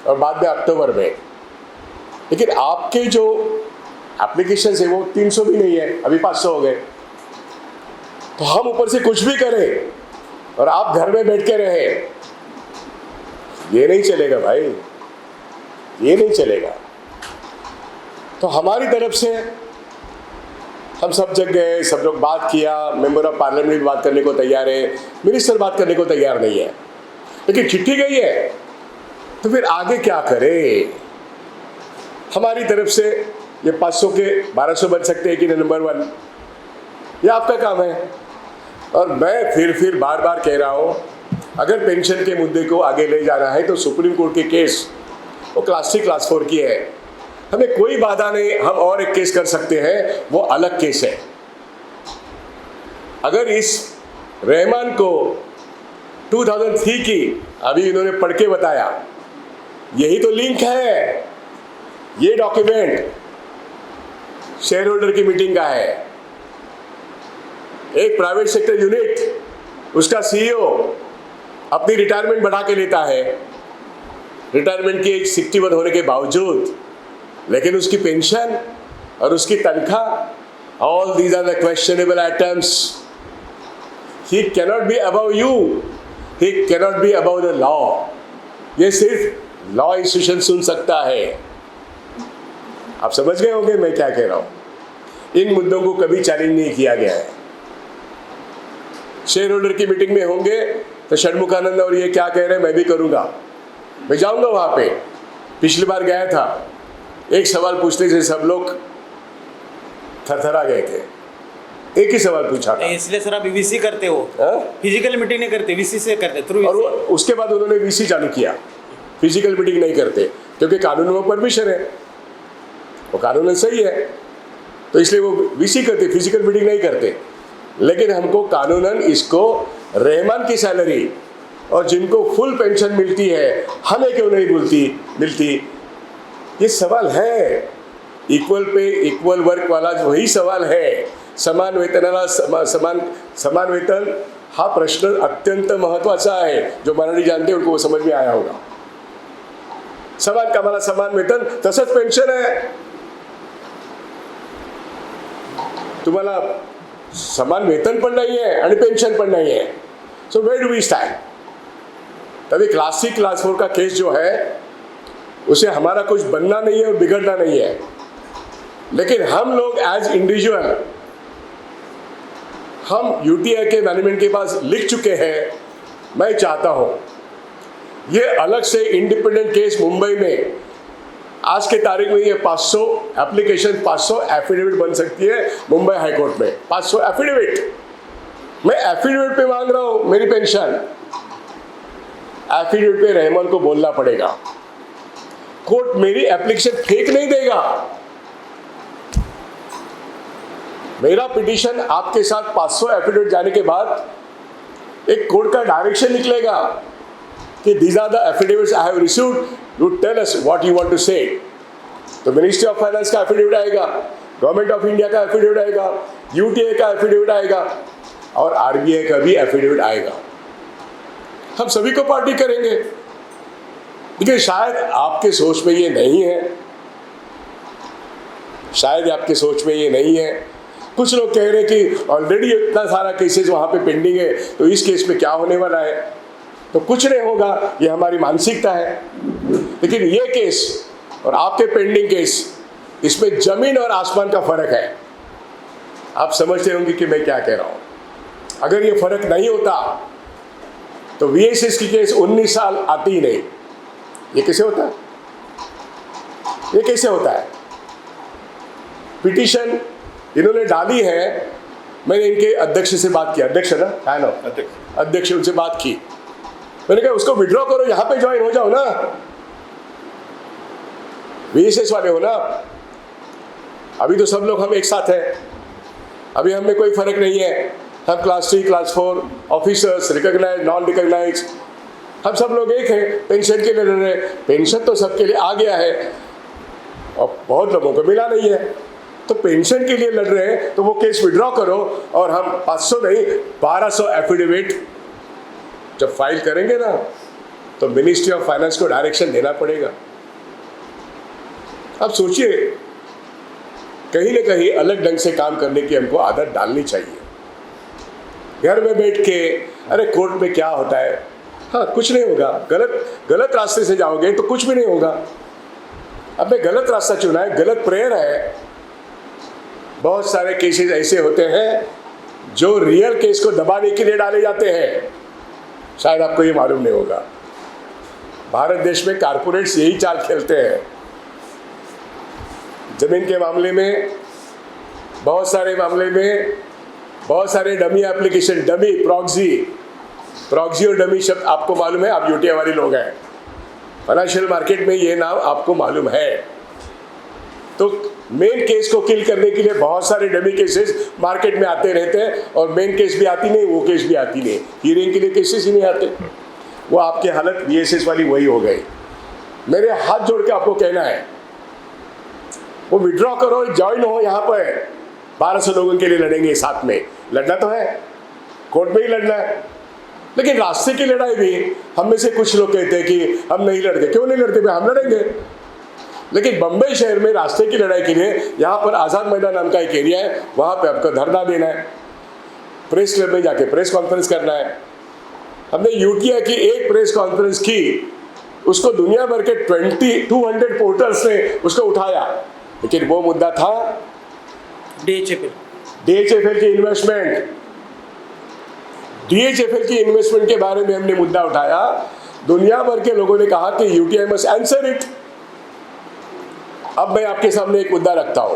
और बाद में अक्टूबर में। लेकिन आपके जो एप्लीकेशन है वो 300 भी नहीं है, अभी 500 हो गए। तो हम ऊपर से कुछ भी करें और आप घर में बैठ के रहे, ये नहीं चलेगा भाई, ये नहीं चलेगा। तो हमारी तरफ से हम सब जगह गए, सब लोग बात किया, मेंबर ऑफ पार्लियामेंट भी बात करने को तैयार है, मिनिस्टर बात करने को तैयार नहीं है, लेकिन चिट्ठी गई है। तो फिर आगे क्या करें? हमारी तरफ से ये 500 के 1200 बन सकते हैं कि नंबर 1, ये आपका काम है। और मैं फिर बार बार कह रहा हूँ, अगर पेंशन के मुद्दे को आगे ले जाना है तो सुप्रीम कोर्ट के केस वो क्लास 3 क्लास 4 की है, हमें कोई बाधा नहीं। हम और एक केस कर सकते हैं, वो अलग केस है। अगर इस रहमान को 2003 की अभी इन्होंने पढ़ के बताया, यही तो लिंक है। ये डॉक्यूमेंट शेयर होल्डर की मीटिंग का है। एक प्राइवेट सेक्टर यूनिट, उसका सीईओ अपनी रिटायरमेंट बढ़ा के लेता है, रिटायरमेंट की एज 61 होने के बावजूद, लेकिन उसकी पेंशन और उसकी तनख्वाह, all these are the questionable items. He cannot be above you, he cannot be above the law. ये सिर्फ लॉ इंस्टीट्यूशन सुन सकता है। आप समझ गए होंगे मैं क्या कह रहा हूं। इन मुद्दों को कभी चैलेंज नहीं किया गया है। शेयर होल्डर की मीटिंग में होंगे तो षणमुखानंद और ये क्या कह रहे हैं मैं भी करूंगा, मैं जाऊंगा वहां पे। पिछली बार गया था, एक सवाल पूछने से सब लोग थरथरा गए थे। एक ही सवाल पूछा था। इसलिए सर आप वीसी करते हो? फिजिकल मीटिंग नहीं करते, वीसी से करते थ्रू। और उसके बाद उन्होंने वीसी चालू किया, फिजिकल मीटिंग नहीं करते, क्योंकि कानून में परमिशन है, वो कानून सही है, तो इसलिए वो वीसी करते, फिजिकल मीटिंग नहीं करते। लेकिन हमको कानूनन इसको रहमान की सैलरी और जिनको फुल पेंशन मिलती है, हमें क्यों नहीं मिलती? ये सवाल है। इक्वल पे इक्वल वर्क वाला वही सवाल है। समान वेतनाला समान वेतन हा प्रश्न अत्यंत महत्त्वाचा आहे। जो मराठी जानते उनको वो समझ में आया होगा। समान कामाला समान वेतन, तसंच पेन्शन आहे. तुम्हाला समान वेतन पण नहीं है आणि पेंशन पण नहीं है. So where do we stand? तभी क्लास 3 क्लास 4 का केस जो है उसे हमारा कुछ बनना नहीं है और बिगड़ना नहीं है, लेकिन हम लोग एज इंडिविजुअल हम यूटीआई के मैनेजमेंट के पास लिख चुके हैं. मैं चाहता हूं ये अलग से इंडिपेंडेंट केस मुंबई में आज के तारीख में ये 500 एप्लीकेशन 500 एफिडेविट बन सकती है मुंबई हाई कोर्ट में. 500 एफिडेविट. मैं एफिडेविट पे मांग रहा हूं मेरी पेंशन. एफिडेविट पे रहमान को बोलना पड़ेगा. कोर्ट मेरी एप्लीकेशन फेंक नहीं देगा. मेरा पिटीशन आपके साथ 500 एफिडेविट जाने के बाद एक कोर्ट का डायरेक्शन निकलेगा कि these are the affidavits I have received, you tell us what you want to say. तो मिनिस्ट्री ऑफ फाइनेंस का एफिडेविट आएगा, गवर्नमेंट ऑफ इंडिया का एफिडेविट आएगा, यूटीआई का एफिडेविट आएगा और आरबीआई का भी एफिडेविट आएगा. हम सभी को पार्टी करेंगे. लेकिन शायद आपके सोच में ये नहीं है, शायद आपके सोच में ये नहीं है. कुछ लोग कह रहे हैं कि ऑलरेडी इतना सारा केसेस वहाँ पे पेंडिंग है, तो इस केस में क्या होने वाला है. तो कुछ नहीं होगा, ये हमारी मानसिकता है. लेकिन ये केस और आपके पेंडिंग केस, इसमें जमीन और आसमान का फर्क है. आप समझते होंगे कि मैं क्या कह रहा हूँ. अगर ये फर्क नहीं होता तो वीएसएस की केस 19 साल आती ही नहीं. ये कैसे होता है? ये कैसे होता है? पिटीशन इन्होंने डाली है. मैंने इनके अध्यक्ष से बात की. अध्यक्ष है ना, है ना अध्यक्ष, उनसे बात की. मैंने कहा उसको विड्रॉ करो, यहाँ पे ज्वाइन हो जाओ ना, वीएसएस वाले हो ना. अभी तो सब लोग हम एक साथ हैं. अभी हमें कोई फर्क नहीं है. हम class 3 class 4 officers, recognise non recognise, हम सब लोग एक हैं. पेंशन के लिए लड़ रहे हैं. पेंशन तो सबके लिए आ गया है और बहुत लोगों को मिला नहीं है. तो पेंशन के लिए लड़ रहे हैं तो वो केस विड्रॉ करो और हम 500 नहीं 1200 एफिडेविट जब फाइल करेंगे ना तो मिनिस्ट्री ऑफ फाइनेंस को डायरेक्शन देना पड़ेगा. अब सोचिए, कहीं ना कहीं अलग ढंग से काम करने की हमको आदत डालनी चाहिए. घर में बैठ के अरे कोर्ट में क्या होता है, हाँ कुछ नहीं होगा. गलत रास्ते से जाओगे तो कुछ भी नहीं होगा. अब मैं गलत रास्ता चुना है, गलत प्रेयर है. बहुत सारे केसेस ऐसे होते हैं जो रियल केस को दबाने के लिए डाले जाते हैं. शायद आपको ये मालूम नहीं होगा. भारत देश में कारपोरेट्स यही चाल खेलते हैं. जमीन के मामले में, बहुत सारे मामले में, बहुत सारे डमी एप्लीकेशन, डमी प्रॉक्सी और डमी शब्द आपको मालूम है. आप यूटीआई वाले लोग हैं, फाइनेंशियल मार्केट में ये नाम आपको मालूम है. तो मेन केस को किल करने के लिए बहुत सारे डमी केसेस मार्केट में आते रहते हैं और मेन केस भी आती नहीं, वो केस भी आती नहीं. हियरिंग के लिए केसेस ही नहीं आते. वो आपकी हालत वीएसएस वाली वही हो गई. मेरे हाथ जोड़ के आपको कहना है वो विड्रॉ करो, ज्वाइन हो. यहाँ पर 1200 लोगों के लिए लड़ेंगे साथ में. लड़ना तो है, कोर्ट में ही लड़ना है. लेकिन रास्ते की लड़ाई भी हम में से कुछ लोग कहते हैं कि हम नहीं लड़ते. क्यों नहीं लड़ते भाई, हम लड़ेंगे. लेकिन बम्बई शहर में रास्ते की लड़ाई के लिए यहाँ पर आज़ाद मैदान नाम का एक एरिया है, वहाँ पे आपको धरना देना है, प्रेस क्लब में जाके प्रेस कॉन्फ्रेंस करना है. हमने यूटीआई की एक प्रेस कॉन्फ्रेंस की, उसको दुनिया भर के 200 पोर्टल्स ने उसको उठाया. लेकिन वो मुद्दा था डीएचएफएल की इन्वेस्टमेंट. डीएचएफएल की इन्वेस्टमेंट के बारे में हमने मुद्दा उठाया. दुनिया भर के लोगों ने कहा कि यूटीआई मस्ट आंसर इट. अब मैं आपके सामने एक मुद्दा रखता हूं.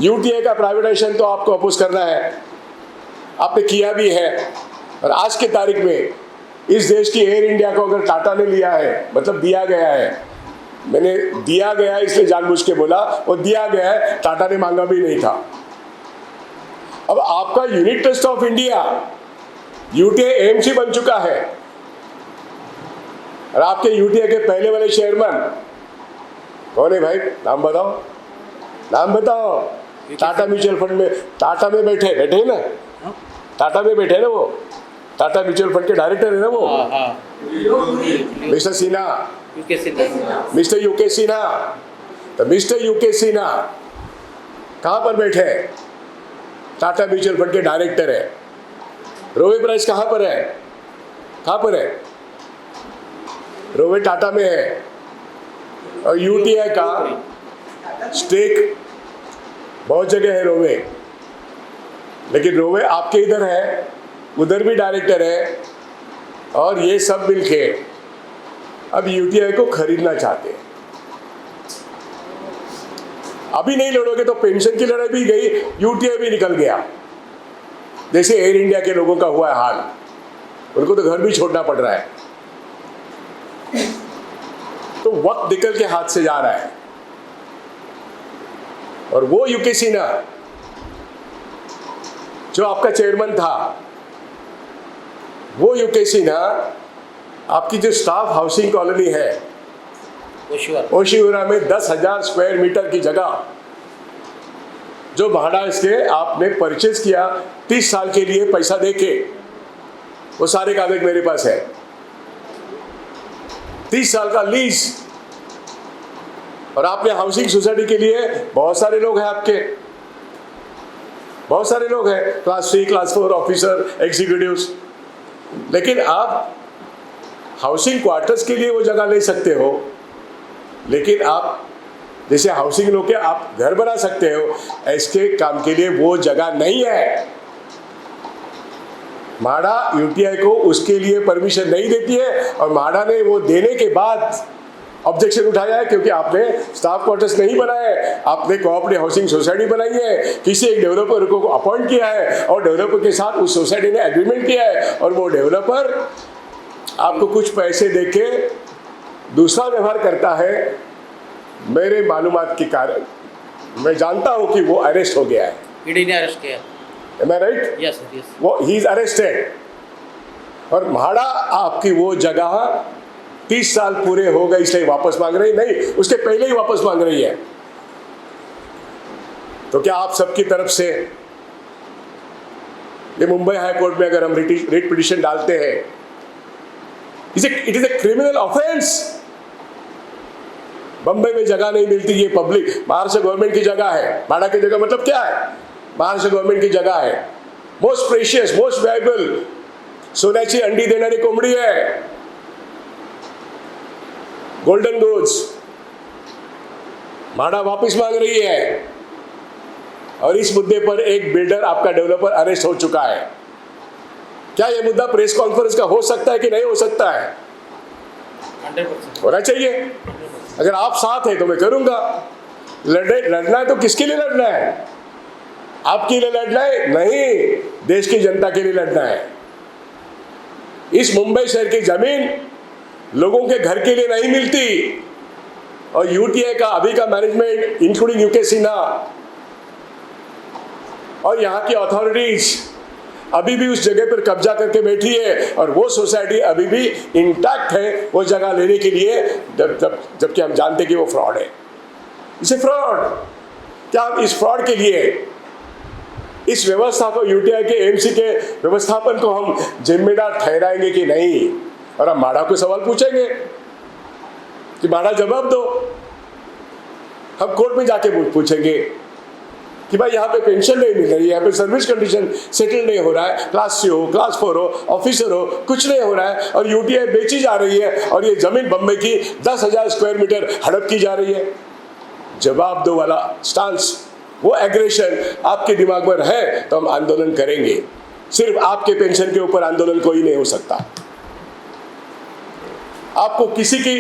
यूटीआई का प्राइवेटाइजेशन तो आपको अपोज करना है, आपने किया भी है. और आज के तारीख में इस देश की एयर इंडिया को अगर टाटा ने लिया है, मतलब दिया गया है, मैंने दिया गया है इसलिए जानबूझ के बोला, वो दिया गया है, टाटा ने मांगा भी नहीं था. अब आपका unit trust of India UTI AMC बन चुका है और आपके यूटीआई के पहले वाले चेयरमैन कौन है भाई? नाम बताओ, नाम बताओ. टाटा म्यूचुअल फंड में, टाटा में बैठे हैं ना, टाटा में बैठे हैं ना, वो टाटा म्यूचुअल फंड के डायरेक्टर है ना वो, mister Sinha. UK Sinha. Mister UK Sinha. तो मिस्टर यूके सिन्हा कहाँ पर बैठे हैं? टाटा म्यूचुअल फंड के डायरेक्टर है। रोवे प्राइस कहाँ पर है? कहाँ पर है? रोवे टाटा में है और यूटीआई का स्टेक बहुत जगह है रोवे, लेकिन रोवे आपके इधर है, उधर भी डायरेक्टर है और ये सब मिलके अब यूटीआई को खरीदना चाहते हैं। अभी नहीं लड़ोगे तो पेंशन की लड़ाई भी गई, यूटीआई भी निकल गया। जैसे एयर इंडिया के लोगों का हुआ है हाल, उनको तो घर भी छोड़ना पड़ रहा है। तो वक्त निकल के हाथ से जा रहा है और वो यूके सिन्हा जो आपका चेयरमैन था, वो यूके सिन्हा आपकी जो स्टाफ हाउसिंग कॉलोनी है ओशिवरा में 10,000 स्क्वायर मीटर की जगह जो भाड़ा इसके आपने परचेज किया 30 साल के लिए पैसा देके, वो सारे कागज मेरे पास है। 30 साल का लीज, और आपने हाउसिंग सोसाइटी के लिए बहुत सारे लोग हैं, आपके बहुत सारे लोग हैं, क्लास 3 क्लास 4 ऑफिसर एग्जीक्यूटिव्स, लेकिन आप हाउसिंग क्वार्टर्स के लिए वो जगह ले सकते हो, लेकिन आप जैसे हाउसिंग लोग के आप घर बना सकते हो, इसके काम के लिए वो जगह नहीं है। माडा यूटीआई को उसके लिए परमिशन नहीं देती है और माडा ने वो देने के बाद ऑब्जेक्शन उठाया है, क्योंकि आपने स्टाफ क्वार्टर्स नहीं बनाए, आपने कोऑपरेटिव हाउसिंग सोसाइटी बनाई है, किसी एक डेवलपर को अपॉइंट किया है और डेवलपर के साथ उस सोसाइटी ने एग्रीमेंट किया है और वो डेवलपर आपको कुछ पैसे देके दूसरा व्यवहार करता है। मेरे मालूमात के कारण मैं जानता हूं कि वो अरेस्ट हो गया है। ईडी ने अरेस्ट किया। Am I right? Yes yes. वो ही इज अरेस्टेड और म्हाडा आपकी वो जगह 30 साल पूरे हो गए इसलिए वापस मांग रही, नहीं उसके पहले ही वापस मांग रही है। तो क्या आप सबकी तरफ से ये मुंबई हाई कोर्ट में अगर हम रिट पिटिशन डालते हैं, it is a criminal offence. Bombay में जगह नहीं मिलती, ये पब्लिक महाराष्ट्र गवर्नमेंट की जगह है। म्हाडा की जगह मतलब क्या है? महाराष्ट्र गवर्नमेंट की जगह है, मोस्ट प्रेशियस मोस्ट वैल्युएबल, सोन्याची अंडी देणारी कोंबडी है, गोल्डन गुड्स। म्हाडा वापस मांग रही है और इस मुद्दे पर एक बिल्डर आपका डेवलपर अरेस्ट हो चुका है। क्या यह मुद्दा प्रेस कॉन्फ्रेंस का हो सकता है कि नहीं हो सकता है? 100% होना चाहिए। अगर आप साथ हैं तो मैं करूंगा। लड़ना है तो किसके लिए लड़ना है? आपके लिए लड़ना है? नहीं, देश की जनता के लिए लड़ना है। इस मुंबई शहर की जमीन लोगों के घर के लिए नहीं मिलती और यूटीआई का अभी का मैनेजमेंट इंक्लूडिंग यूके सिन्हा और यहाँ की अथॉरिटीज अभी भी उस जगह पर कब्जा करके बैठी है और वो सोसाइटी अभी भी इंटैक्ट है वो जगह लेने के लिए, जबकि हम जानते कि वो फ्रॉड है। इसे फ्रॉड, क्या हम इस फ्रॉड के लिए इस व्यवस्था को, यूटीआई के एएमसी के व्यवस्थापन को हम जिम्मेदार ठहराएंगे कि नहीं? और हम म्हाडा को सवाल पूछेंगे कि म्हाडा जवाब दो। हम कोर्ट में जाके पूछेंगे कि भाई यहाँ पे पेंशन नहीं मिल रही है, यहाँ पे सर्विस कंडीशन सेटल नहीं हो रहा है, क्लास 3 हो क्लास 4 हो ऑफिसर हो, कुछ नहीं हो रहा है और यूटीआई बेची जा रही है और ये जमीन बम्बई की 10,000 स्क्वायर मीटर हड़प की जा रही है। जवाब दो वाला स्टांस, वो एग्रेशन आपके दिमाग में है तो हम आंदोलन करेंगे। सिर्फ आपके पेंशन के ऊपर आंदोलन कोई नहीं हो सकता। आपको किसी की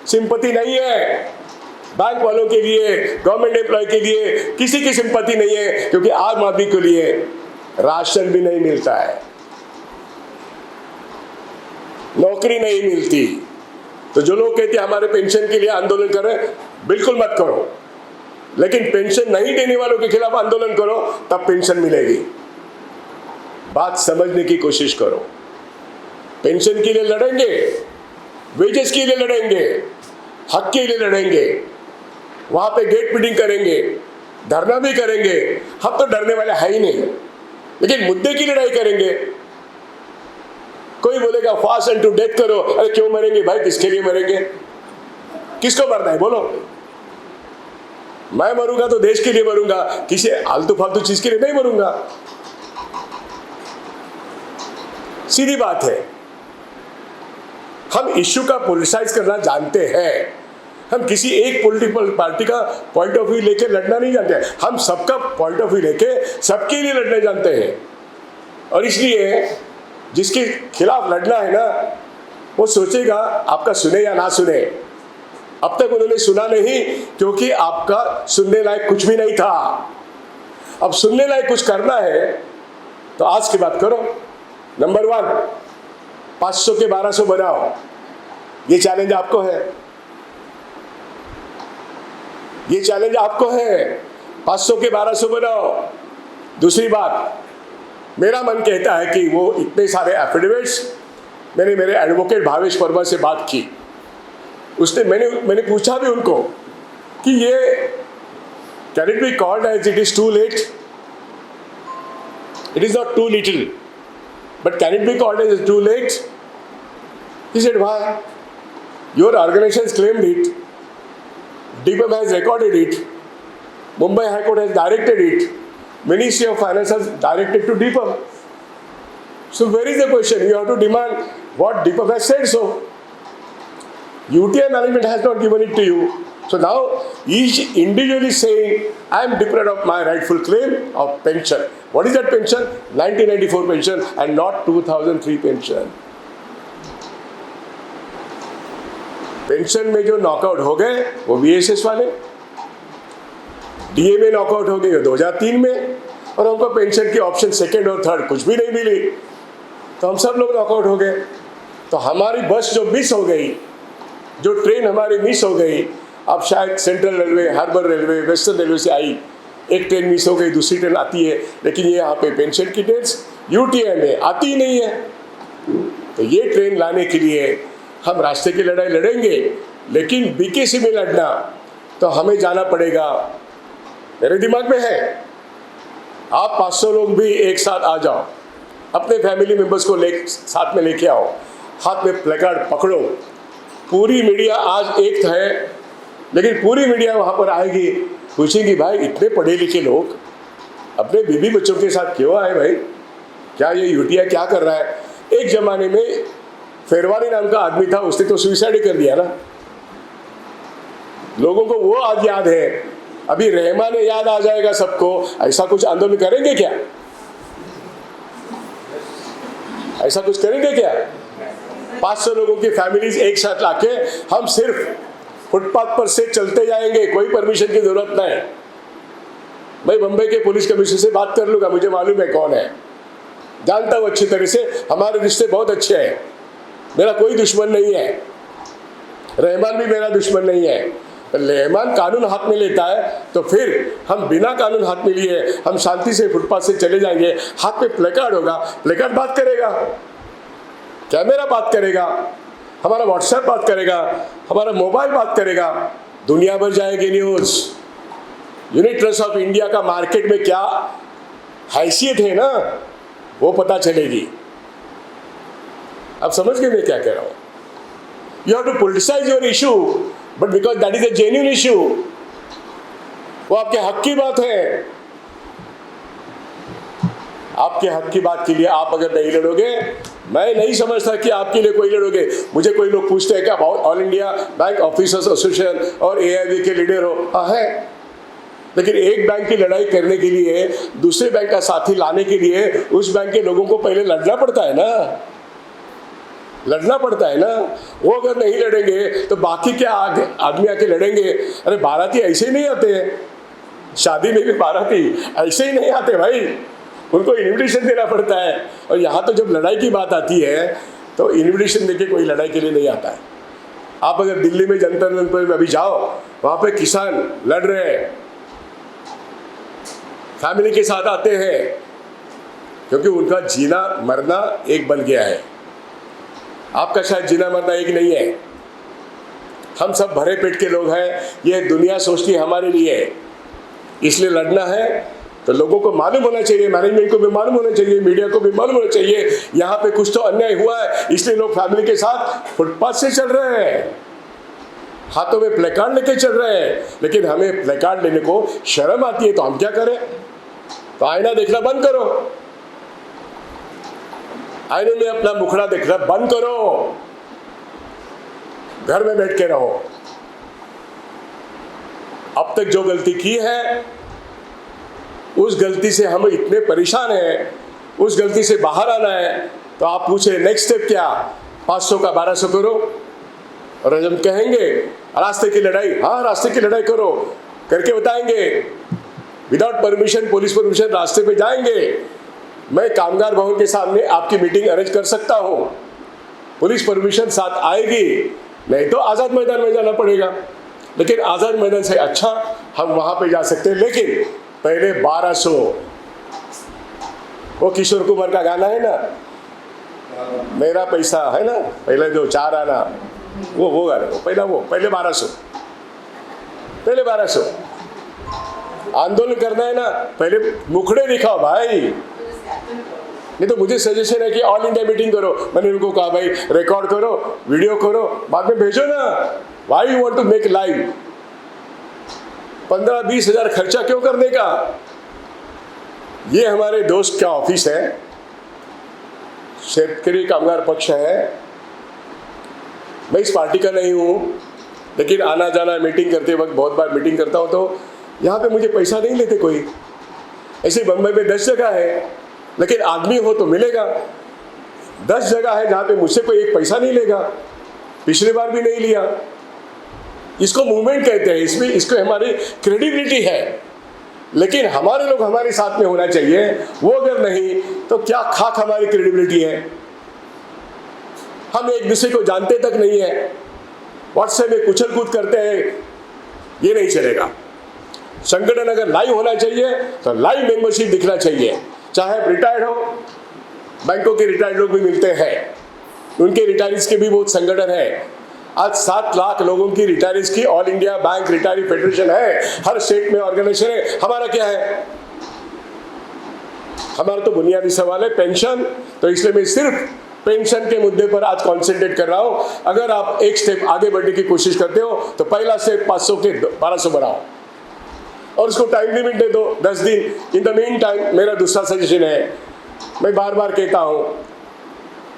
सिंपैथी नहीं है, बैंक वालों के लिए, गवर्नमेंट एम्प्लॉय के लिए किसी की सिंपैथी नहीं है, क्योंकि आम आदमी के लिए राशन भी नहीं मिलता है, नौकरी नहीं मिलती। तो जो लोग कहते हैं हमारे पेंशन के लिए आंदोलन करें, बिल्कुल मत करो, लेकिन पेंशन नहीं देने वालों के खिलाफ आंदोलन करो, तब पेंशन मिलेगी। बात समझने की कोशिश करो। पेंशन के लिए लड़ेंगे, वेजेस के लिए लड़ेंगे, हक के लिए लड़ेंगे, वहां पे गेट मीटिंग करेंगे, धरना भी करेंगे। हम तो डरने वाले है ही नहीं, लेकिन मुद्दे की लड़ाई करेंगे। कोई बोलेगा फास्ट एंड टू डेथ करो, अरे क्यों मरेंगे भाई, किसके लिए मरेंगे? किसको मरना है बोलो? मैं मरूंगा तो देश के लिए मरूंगा, किसी आलतू फालतू चीज के लिए नहीं मरूंगा। सीधी बात है। हम इश्यू का पोलिटिसाइज करना जानते हैं। हम किसी एक पॉलिटिकल पार्टी का पॉइंट ऑफ व्यू लेकर लड़ना नहीं जानते, हम सबका पॉइंट ऑफ व्यू लेके सबके लिए लड़ना जानते हैं। और इसलिए जिसके खिलाफ लड़ना है ना, वो सोचेगा आपका सुने या ना सुने। अब तक उन्होंने सुना नहीं, क्योंकि आपका सुनने लायक कुछ भी नहीं था। अब सुनने लायक कुछ करना है तो आज की बात करो। नंबर 1, 500 के 1200 बनाओ, ये चैलेंज आपको है, ये चैलेंज आपको है। 500 के 1200 बनाओ। दूसरी बात, मेरा मन कहता है कि वो इतने सारे एफिडेविट्स, मैंने मेरे एडवोकेट भावेश वर्मा से बात की, उसने मैंने पूछा भी उनको कि ये can it be called as it is too late? It is not too little, but can it be called as too late? He said, why? Your organization has claimed it. DIPAM has recorded it. Mumbai High Court has directed it. Ministry of Finance has directed to DIPAM. So where is the question? You have to demand what DIPAM has said so. UTI management has not given it to you. So now each individually saying, I am deprived of my rightful claim of pension. What is that pension? 1994 pension and not 2003 pension. Pension में जो knockout हो गए वो BSS वाले, DA में knockout हो गए 2003 में, और उनको पेंशन की ऑप्शन 2nd और 3rd कुछ भी नहीं मिली, तो हम सब लोग नॉकआउट हो गए। तो हमारी बस जो मिस हो गई, जो ट्रेन हमारी मिस हो गई, अब शायद central railway, harbour railway, western railway से आई, एक ट्रेन मिस हो गई, दूसरी ट्रेन आती है, लेकिन ये यहाँ पे पेंशन की डेट्स यूटीआई में आती ही नहीं है। तो ये ट्रेन लाने के लिए हम रास्ते की लड़ाई लड़ेंगे, लेकिन बीकेसी में लड़ना तो हमें जाना पड़ेगा। मेरे दिमाग में है, आप 500 लोग भी एक साथ आ जाओ, अपने फैमिली मेंबर्स को साथ में लेके आओ, हाथ में प्लेकार्ड पकड़ो। पूरी मीडिया आज एक है, लेकिन पूरी मीडिया वहाँ पर आएगी, पूछेगी भाई इतने पढ़े लिखे लोग अपने बीवी बच्चों के साथ क्यों आए भाई? क्या ये यूटीआई क्या कर रहा है? एक ज़माने में फेरवानी नाम का आदमी था, उसने तो सुसाइड ही कर दिया ना। लोगों को वो आज याद है, अभी रहमान याद आ जाएगा सबको। ऐसा कुछ आंदोलन करेंगे क्या? ऐसा कुछ करेंगे क्या? 500 लोगों की फैमिलीज एक साथ लाके हम सिर्फ फुटपाथ पर से चलते जाएंगे, कोई परमिशन की जरूरत नहीं। मैं बम्बई के पुलिस कमिश्नर से बात कर लूंगा, मुझे मालूम है कौन है, जानता हूँ अच्छी तरह से, हमारे रिश्ते बहुत अच्छे हैं, मेरा कोई दुश्मन नहीं है, रहमान भी मेरा दुश्मन नहीं है। रहमान कानून हाथ में लेता है तो फिर हम बिना कानून हाथ में लिए हम शांति से फुटपाथ से चले जाएंगे। हाथ में प्लेकार्ड होगा, प्लेकार्ड बात करेगा, कैमरा बात करेगा, हमारा व्हाट्सएप बात करेगा, हमारा मोबाइल बात करेगा, दुनिया भर जाएगी news. Unit trust of India का मार्केट में क्या हैसियत है ना, वो पता चलेगी। अब समझ गए मैं क्या कह रहा हूँ? You have to politicise your issue, but because that is a genuine issue, वो आपके हक की बात है। आपके हक की बात के लिए आप अगर नहीं लड़ोगे, मैं नहीं समझता कि आपके लिए कोई लड़ोगे। मुझे कोई लोग पूछते हैं कि आप all India bank officers association और एआईबी के लीडर हो। हाँ है, लेकिन एक बैंक की लड़ाई करने के लिए, दूसरे बैंक का साथी लाने के लिए उस बैंक के लोगों को पहले लड़ना पड़ता है ना, लड़ना पड़ता है ना। वो अगर नहीं लड़ेंगे तो बाकी क्या आदमी आके लड़ेंगे? अरे बाराती ऐसे ही नहीं आते हैं, शादी में भी बाराती ऐसे ही नहीं आते भाई, उनको इन्विटेशन देना पड़ता है। और यहाँ तो जब लड़ाई की बात आती है तो इन्विटेशन देके कोई लड़ाई के लिए नहीं आता है। आप अगर दिल्ली में जनता दल पर अभी जाओ, वहाँ पे किसान लड़ रहे हैं, फैमिली के साथ आते हैं, क्योंकि उनका जीना मरना एक बन गया है। आपका शायद जीना मरना एक नहीं है। हम सब भरे पेट के लोग हैं, ये दुनिया सोचती है हमारे लिए, इसलिए लड़ना है तो लोगों को मालूम होना चाहिए, मैनेजमेंट को भी मालूम होना चाहिए, मीडिया को भी मालूम होना चाहिए, यहाँ पे कुछ तो अन्याय हुआ है, इसलिए लोग फैमिली के साथ फुटपाथ से चल रहे हैं। हाथों में प्लेकार्ड लेके चल रहे हैं, लेकिन हमें प्लेकार्ड लेने को शर्म आती है, तो हम क्या करें? तो आईना देखना बंद करो, आईने में अपना मुखड़ा देखना बंद करो, घर में बैठ के रहो। अब तक जो गलती की है, उस गलती से हम इतने परेशान हैं, उस गलती से बाहर आना है। तो आप पूछे नेक्स्ट स्टेप क्या? 500 का 1200 करो। और हम कहेंगे रास्ते की लड़ाई, हाँ रास्ते की लड़ाई करो, करके बताएंगे। विदाउट परमिशन, पुलिस परमिशन रास्ते पे जाएंगे। मैं कामगार भवन के सामने आपकी मीटिंग अरेंज कर सकता हूँ, पुलिस परमिशन साथ आएगी, नहीं तो आज़ाद मैदान में जाना पड़ेगा। लेकिन आज़ाद मैदान से अच्छा हम वहाँ पे जा सकते हैं। लेकिन पहले 1200, वो किशोर कुमार का गाना है ना, मेरा पैसा है ना, पहले जो 4 आना, वो गाना, पहले 1200 आंदोलन करना है ना, पहले मुखड़े दिखाओ भाई। नहीं तो मुझे सजेशन है कि ऑल इंडिया मीटिंग करो। मैंने उनको कहा भाई रिकॉर्ड करो, वीडियो करो, बाद में भेजो ना। Why you want to make live? 15-20 हजार खर्चा क्यों करने का? ये हमारे दोस्त का ऑफिस है, शेतकरी कामगार पक्ष है। मैं इस पार्टी का नहीं हूँ, लेकिन आना जाना मीटिंग करते वक्त बहुत बार मीटिंग करता हूँ, तो यहाँ पे मुझे पैसा नहीं लेते कोई। ऐसे बम्बई में 10 जगह है, लेकिन आदमी हो तो मिलेगा। 10 जगह है जहाँ पे मुझसे कोई एक पैसा नहीं लेगा, पिछली बार भी नहीं लिया। इसको मूवमेंट कहते हैं, इसमें इसको हमारी क्रेडिबिलिटी है। लेकिन हमारे लोग हमारे साथ में होना चाहिए, वो अगर नहीं तो क्या खाक हमारी क्रेडिबिलिटी है? हम एक दूसरे को जानते तक नहीं है, व्हाट्सएप में कुचल कूद करते हैं, ये नहीं चलेगा। संगठन अगर लाइव होना चाहिए तो लाइव मेंबरशिप दिखना चाहिए। चाहे रिटायर्ड हो, बैंकों के रिटायर्ड लोग भी मिलते हैं, उनके रिटायरीज के भी बहुत संगठन है। आज 7 लाख लोगों की रिटायरीज की all India bank retiree federation है, हर स्टेट में ऑर्गेनाइजेशन है। हमारा क्या है? हमारा तो बुनियादी सवाल है पेंशन, तो इसलिए मैं सिर्फ पेंशन के मुद्दे पर आज कॉन्सेंट्रेट कर रहा हूं। अगर आप एक स्टेप आगे बढ़ने की कोशिश करते हो तो पहला स्टेप 500 के 1200 बढ़ाओ और उसको टाइम लिमिट दे दो 10 दिन। इन द मीन टाइम मेरा दूसरा सजेशन है, मैं बार बार कहता हूं,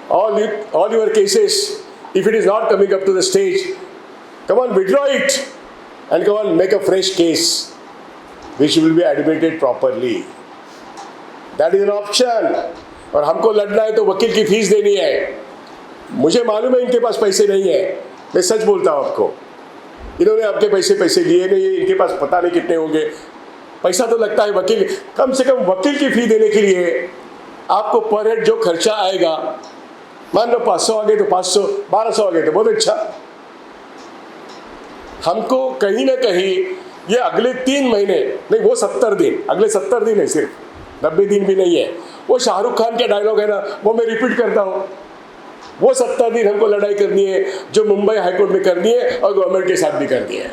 all your cases, if it is not coming up to the stage, come on, withdraw it and come on, make a fresh case which will be admitted properly. That is an option. और हमको लड़ना है तो वकील की fees देनी है। मुझे मालूम है इनके पास पैसे नहीं है, मैं सच बोलता हूँ आपको। इन्होंने आपके पैसे लिए नहीं, इनके पास पता नहीं कितने होंगे। पैसा तो लगता है वकील, कम से कम वकील की फी देने के लिए आपको पर हेड जो खर्चा आएगा, मान लो 500 आ गए तो 500, 1200 आ गए तो बहुत अच्छा। हमको कहीं ना कहीं ये अगले 3 महीने नहीं, वो 70 दिन, अगले 70 दिन है, सिर्फ 90 दिन भी नहीं है। वो शाहरुख खान का डायलॉग है ना, वो मैं रिपीट करता हूँ। वो 70 दिन हमको लड़ाई करनी है जो मुंबई हाईकोर्ट में करनी है और गवर्नमेंट के साथ भी करनी है।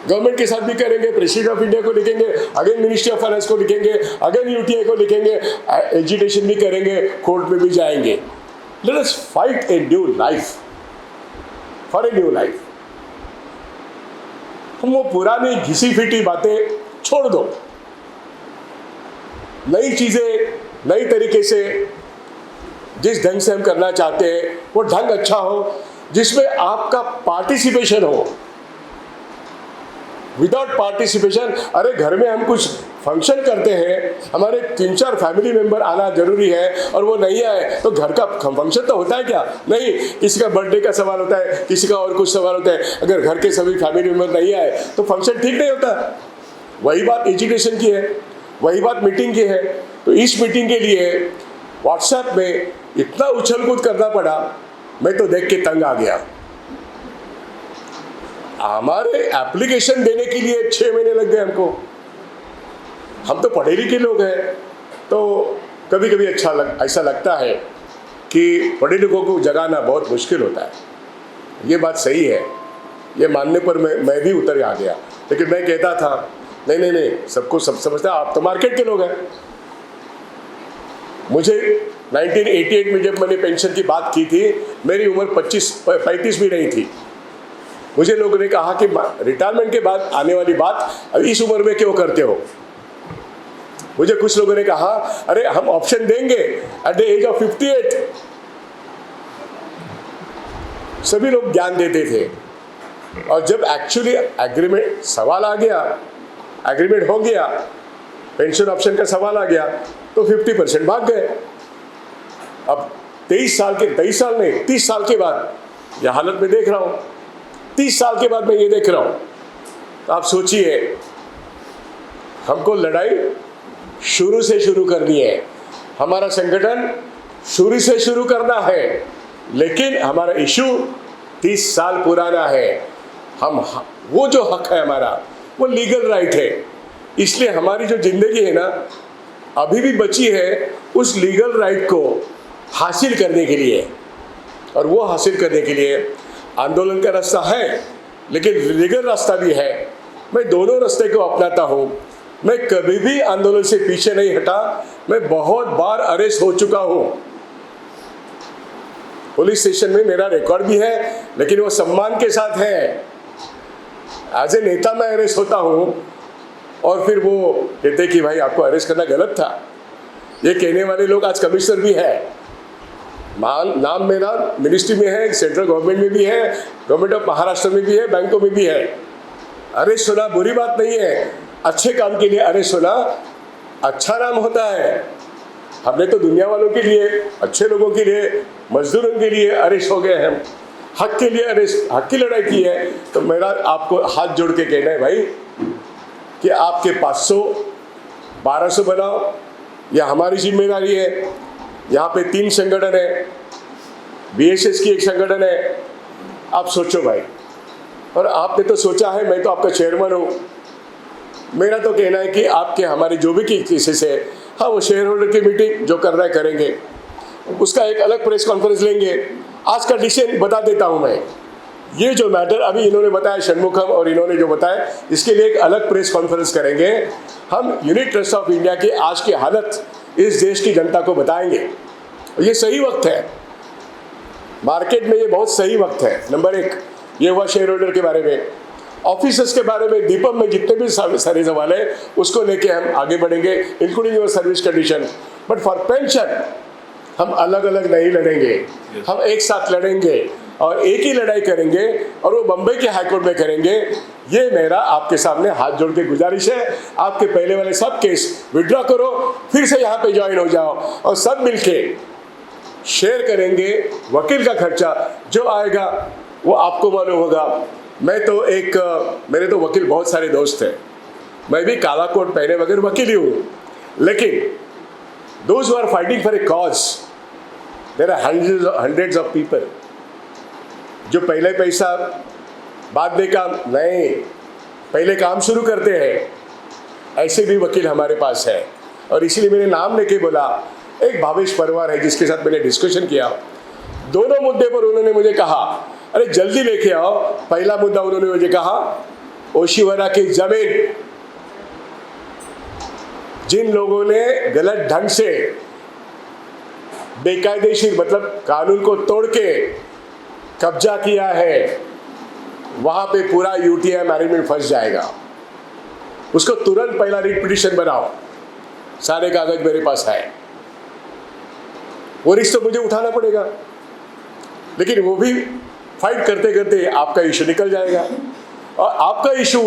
गवर्नमेंट के साथ भी करेंगे, प्रेसिडेंट ऑफ इंडिया को लिखेंगे, अगेन मिनिस्ट्री ऑफ फाइनेंस को लिखेंगे, अगेन यूटीआई को लिखेंगे, एजिटेशन भी करेंगे, कोर्ट में भी जाएंगे। Let us fight a new life, for a new life. हम वो पुरानी घिसी फिटी बातें छोड़ दो, नई चीजें नई तरीके से जिस ढंग से हम करना चाहते हैं वो ढंग अच्छा हो, जिसमें आपका पार्टिसिपेशन हो। विदाउट पार्टिसिपेशन, अरे घर में हम कुछ फंक्शन करते हैं, हमारे 3-4 फैमिली मेंबर आना जरूरी है और वो नहीं आए तो घर का फंक्शन तो होता है क्या? नहीं, किसी का बर्थडे का सवाल होता है, किसी का और कुछ सवाल होता है। अगर घर के सभी फैमिली मेंबर नहीं आए तो फंक्शन ठीक नहीं होता। वही बात एजुकेशन की है, वही बात मीटिंग की है। तो इस मीटिंग के लिए व्हाट्सएप में इतना उछल कूद करना पड़ा, मैं तो देख के तंग आ गया। हमारे एप्लीकेशन देने के लिए 6 महीने लग गए हमको। हम तो पढ़े लिखे लोग हैं, तो कभी कभी ऐसा लगता है कि पढ़े लिखों को जगाना बहुत मुश्किल होता है। ये बात सही है, ये मानने पर मैं भी उतर आ गया। लेकिन मैं कहता था नहीं, सबको सब समझता है, आप तो मार्केट के लोग हैं। मुझे 1988 में जब मैंने पेंशन की बात की थी, मेरी उम्र 35 भी नहीं थी। मुझे लोगों ने कहा कि रिटायरमेंट के बाद आने वाली बात अब इस उम्र में क्यों करते हो। मुझे कुछ लोगों ने कहा अरे हम ऑप्शन देंगे एट द एज ऑफ 58। सभी लोग ज्ञान देते थे, और जब एक्चुअली एग्रीमेंट सवाल आ गया, एग्रीमेंट हो गया, पेंशन ऑप्शन का सवाल आ गया, तो 50% भाग गए। अब 23 साल 30 साल के बाद यह हालत में देख रहा हूँ, 30 साल के बाद मैं ये देख रहा हूँ। तो आप सोचिए, हमको लड़ाई शुरू से शुरू करनी है, हमारा संगठन शुरू से शुरू करना है, लेकिन हमारा इशू 30 साल पुराना है। हम वो जो हक है हमारा, वो लीगल राइट है, इसलिए हमारी जो जिंदगी है ना अभी भी बची है उस लीगल राइट को हासिल करने के लिए। और वो हासिल करने के लिए आंदोलन का रास्ता है, लेकिन लीगल रास्ता भी है। मैं दोनों रास्ते को अपनाता हूँ। मैं कभी भी आंदोलन से पीछे नहीं हटा। मैं बहुत बार अरेस्ट हो चुका हूँ, पुलिस स्टेशन में मेरा रिकॉर्ड भी है, लेकिन वो सम्मान के साथ है। एज ए नेता मैं अरेस्ट होता हूँ, और फिर वो कहते कि भाई आपको अरेस्ट करना गलत था। ये कहने वाले लोग आज कमिश्नर भी है, नाम मेरा मिनिस्ट्री में है, सेंट्रल गवर्नमेंट में भी है, गवर्नमेंट ऑफ महाराष्ट्र में भी है, बैंकों में भी है। अरेस्ट होना बुरी बात नहीं है, अच्छे काम के लिए अरेस्ट होना अच्छा नाम होता है। हमने तो दुनिया वालों के लिए, अच्छे लोगों के लिए, मजदूरों के लिए अरेस्ट हो गए हैं, हक के लिए अरेस्ट, हक की लड़ाई की है। तो मेरा आपको हाथ जोड़ के कहना है भाई कि आपके 500 1200 बनाओ, यह हमारी जिम्मेदारी है। यहाँ पे 3 संगठन है, BSS की एक संगठन है। आप सोचो भाई, और आपने तो सोचा है, मैं तो आपका चेयरमैन हूँ। मेरा तो कहना है कि आपके हमारे जो भी केसेस है, हाँ वो शेयर होल्डर की मीटिंग जो कर रहा है करेंगे, उसका एक अलग प्रेस कॉन्फ्रेंस लेंगे। आज का डिसीजन बता देता हूँ मैं, ये जो मैटर अभी इन्होंने बताया षणमुखम और इन्होंने जो बताया, इसके लिए एक अलग प्रेस कॉन्फ्रेंस करेंगे। हम यूनिट ट्रस्ट ऑफ इंडिया की आज की हालत इस देश की जनता को बताएंगे। ये सही वक्त है, मार्केट में ये बहुत सही वक्त है। नंबर 1 ये हुआ शेयर होल्डर के बारे में। ऑफिसर्स के बारे में दीपम में जितने भी सारे सवाल है उसको लेके हम आगे बढ़ेंगे, including your service condition. But for pension हम अलग अलग नहीं लड़ेंगे, हम एक साथ लड़ेंगे और एक ही लड़ाई करेंगे, और वो बम्बई के हाईकोर्ट में करेंगे। ये मेरा आपके सामने हाथ जोड़ के गुजारिश है। आपके पहले वाले सब केस विड्रॉ करो, फिर से यहाँ पे ज्वाइन हो जाओ, और सब मिलके शेयर करेंगे। वकील का खर्चा जो आएगा वो आपको मालूम होगा। मेरे तो वकील बहुत सारे दोस्त हैं, मैं भी काला कोट पहने बगैर वकील ही हूँ, लेकिन those who are fighting for a cause, there are hundreds of people जो पहले पैसा बाद में काम नहीं, पहले काम शुरू करते हैं। ऐसे भी वकील हमारे पास है, और इसीलिए मैंने नाम लेके बोला। एक भावेश परवार है जिसके साथ मैंने डिस्कशन किया, दोनों मुद्दे पर उन्होंने मुझे कहा अरे जल्दी लेके आओ। पहला मुद्दा उन्होंने मुझे कहा ओशिवरा की जमीन, जिन लोगों ने गलत ढंग से बेकायदेशीर मतलब कानून को तोड़ के कब्जा किया है, वहां पे पूरा यूटीआई मैनेजमेंट फंस जाएगा। उसको तुरंत पहला रिट पिटीशन बनाओ, सारे कागज मेरे पास है। वो रिस्क तो मुझे उठाना पड़ेगा, लेकिन वो भी फाइट करते करते आपका इशू निकल जाएगा, और आपका इशू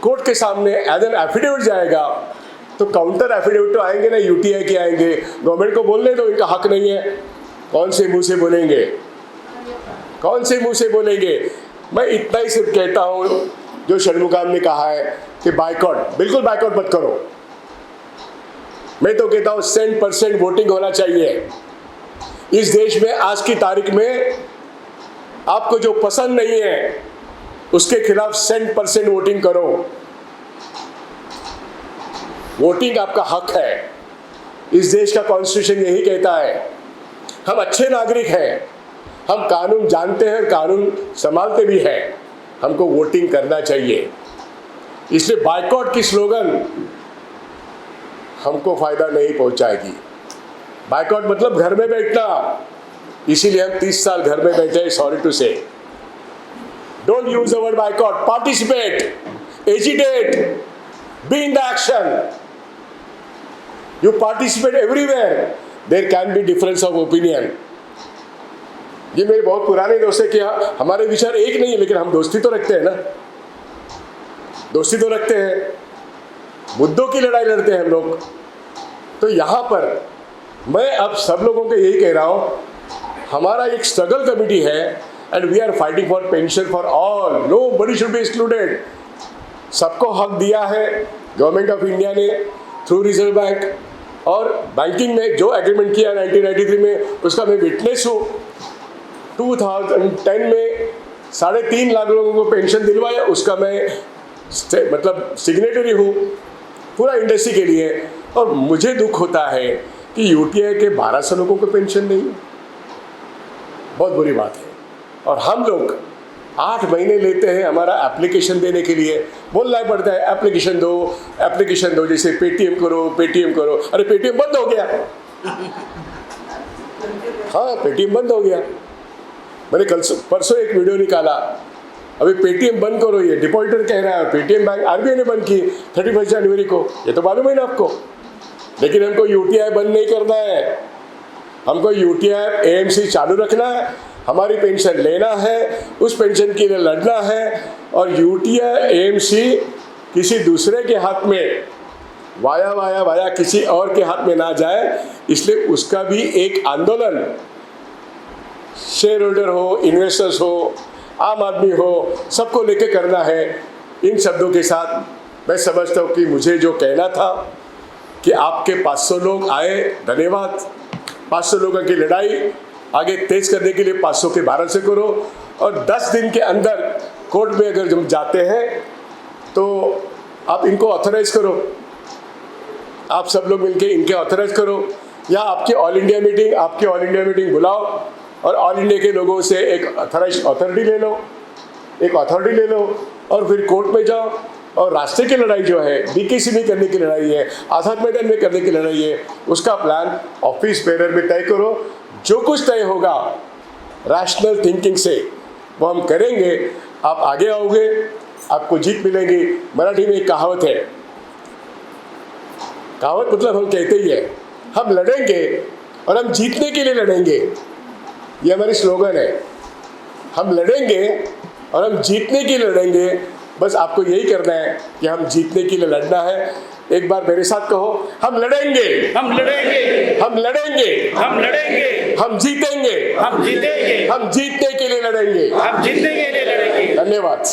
कोर्ट के सामने एज एन एफिडेविट जाएगा। तो काउंटर एफिडेविट तो आएंगे ना, यूटीआई के आएंगे। गवर्नमेंट को बोलने दो, इनका हक नहीं है। कौन से मुंह से बोलेंगे, कौन से मुंह से बोलेंगे। मैं इतना ही सिर्फ कहता हूँ, जो षणमुखम ने कहा है कि बाइकआउट, बिल्कुल बाइकआउट मत करो। मैं तो कहता हूँ 100% वोटिंग होना चाहिए इस देश में। आज की तारीख में आपको जो पसंद नहीं है उसके खिलाफ 100% वोटिंग करो। वोटिंग आपका हक है, इस देश का कॉन्स्टिट्यूशन यही कहता है। हम अच्छे नागरिक हैं, हम कानून जानते हैं, कानून संभालते भी हैं, हमको वोटिंग करना चाहिए। इसलिए बाइकआउट की स्लोगन हमको फायदा नहीं पहुंचाएगी। बाइकआउट मतलब घर में बैठना, इसीलिए हम 30 साल घर में बैठे हैं। सॉरी टू से, Don't use the word boycott. Participate, agitate, be in the action. You participate everywhere. There can be difference of opinion. ये मेरे बहुत पुराने दोस्त है कि हमारे विचार एक नहीं है, लेकिन हम दोस्ती तो रखते हैं ना, दोस्ती तो रखते हैं, मुद्दों की लड़ाई लड़ते हैं हम लोग। तो यहाँ पर मैं अब सब लोगों को यही कह रहा हूँ, हमारा एक स्ट्रगल कमेटी है and we are fighting for pension for all, nobody should be excluded. सबको हक दिया है गवर्नमेंट ऑफ इंडिया ने थ्रू रिजर्व बैंक, और बैंकिंग में जो एग्रीमेंट किया 1993 में उसका मैं विटनेस हूँ। 2010 में 3.5 लाख लोगों को पेंशन दिलवाया, उसका मैं मतलब सिग्नेटरी हूँ पूरा इंडस्ट्री के लिए। और मुझे दुख होता है कि यूटीआई के 1200 लोगों को पेंशन नहीं है, बहुत बुरी बात है। और हम लोग 8 महीने लेते हैं हमारा एप्लीकेशन देने के लिए, बोलना पड़ता है एप्लीकेशन दो, जैसे पेटीएम करो। अरे पेटीएम बंद हो गया। हाँ, पेटीएम बंद हो गया। मैंने परसों एक वीडियो निकाला, अभी पेटीएम बंद करो, ये डिपॉजिटर कह रहा है। पेटीएम बैंक आरबीआई ने बंद की 31 जनवरी को, ये तो मालूम है ना आपको। लेकिन हमको यूटीआई बंद नहीं करना है, हमको यूटीआई एएमसी चालू रखना है, हमारी पेंशन लेना है, उस पेंशन के लिए लड़ना है। और यूटीआई एएमसी किसी दूसरे के हाथ में वाया किसी और के हाथ में ना जाए, इसलिए उसका भी एक आंदोलन शेयर होल्डर हो, इन्वेस्टर्स हो, आम आदमी हो, सबको लेके करना है। इन शब्दों के साथ मैं समझता हूँ कि मुझे जो कहना था कि आपके 500 लोग आए, धन्यवाद। 500 लोगों की लड़ाई आगे तेज करने के लिए 500 के 12 से करो, और 10 दिन के अंदर कोर्ट में अगर हम जाते हैं तो आप इनको ऑथराइज करो, आप सब लोग मिलके इनके ऑथराइज करो, या आपकी ऑल इंडिया मीटिंग बुलाओ और ऑल इंडिया के लोगों से एक अथॉरिटी ले लो और फिर कोर्ट में जाओ। और रास्ते की लड़ाई जो है बीकेसी में करने की लड़ाई है, आज़ाद मैदान में करने की लड़ाई है, उसका प्लान ऑफिस बेरर में तय करो। जो कुछ तय होगा रैशनल थिंकिंग से वो हम करेंगे। आप आगे आओगे, आपको जीत मिलेगी। मराठी में एक कहावत है, कहावत मतलब हम कहते ही है, हम लड़ेंगे और हम जीतने के लिए लड़ेंगे। ये हमारी स्लोगन है, हम लड़ेंगे और हम जीतने के लिए लड़ेंगे। बस आपको यही करना है कि हम जीतने के लिए लड़ना है। एक बार मेरे साथ कहो, हम लड़ेंगे, हम लड़ेंगे, हम लड़ेंगे, हम लड़ेंगे, हम जीतेंगे, हम जीतेंगे, हम जीतने के लिए लड़ेंगे। हम जीतने के लिए लड़ेंगे। धन्यवाद।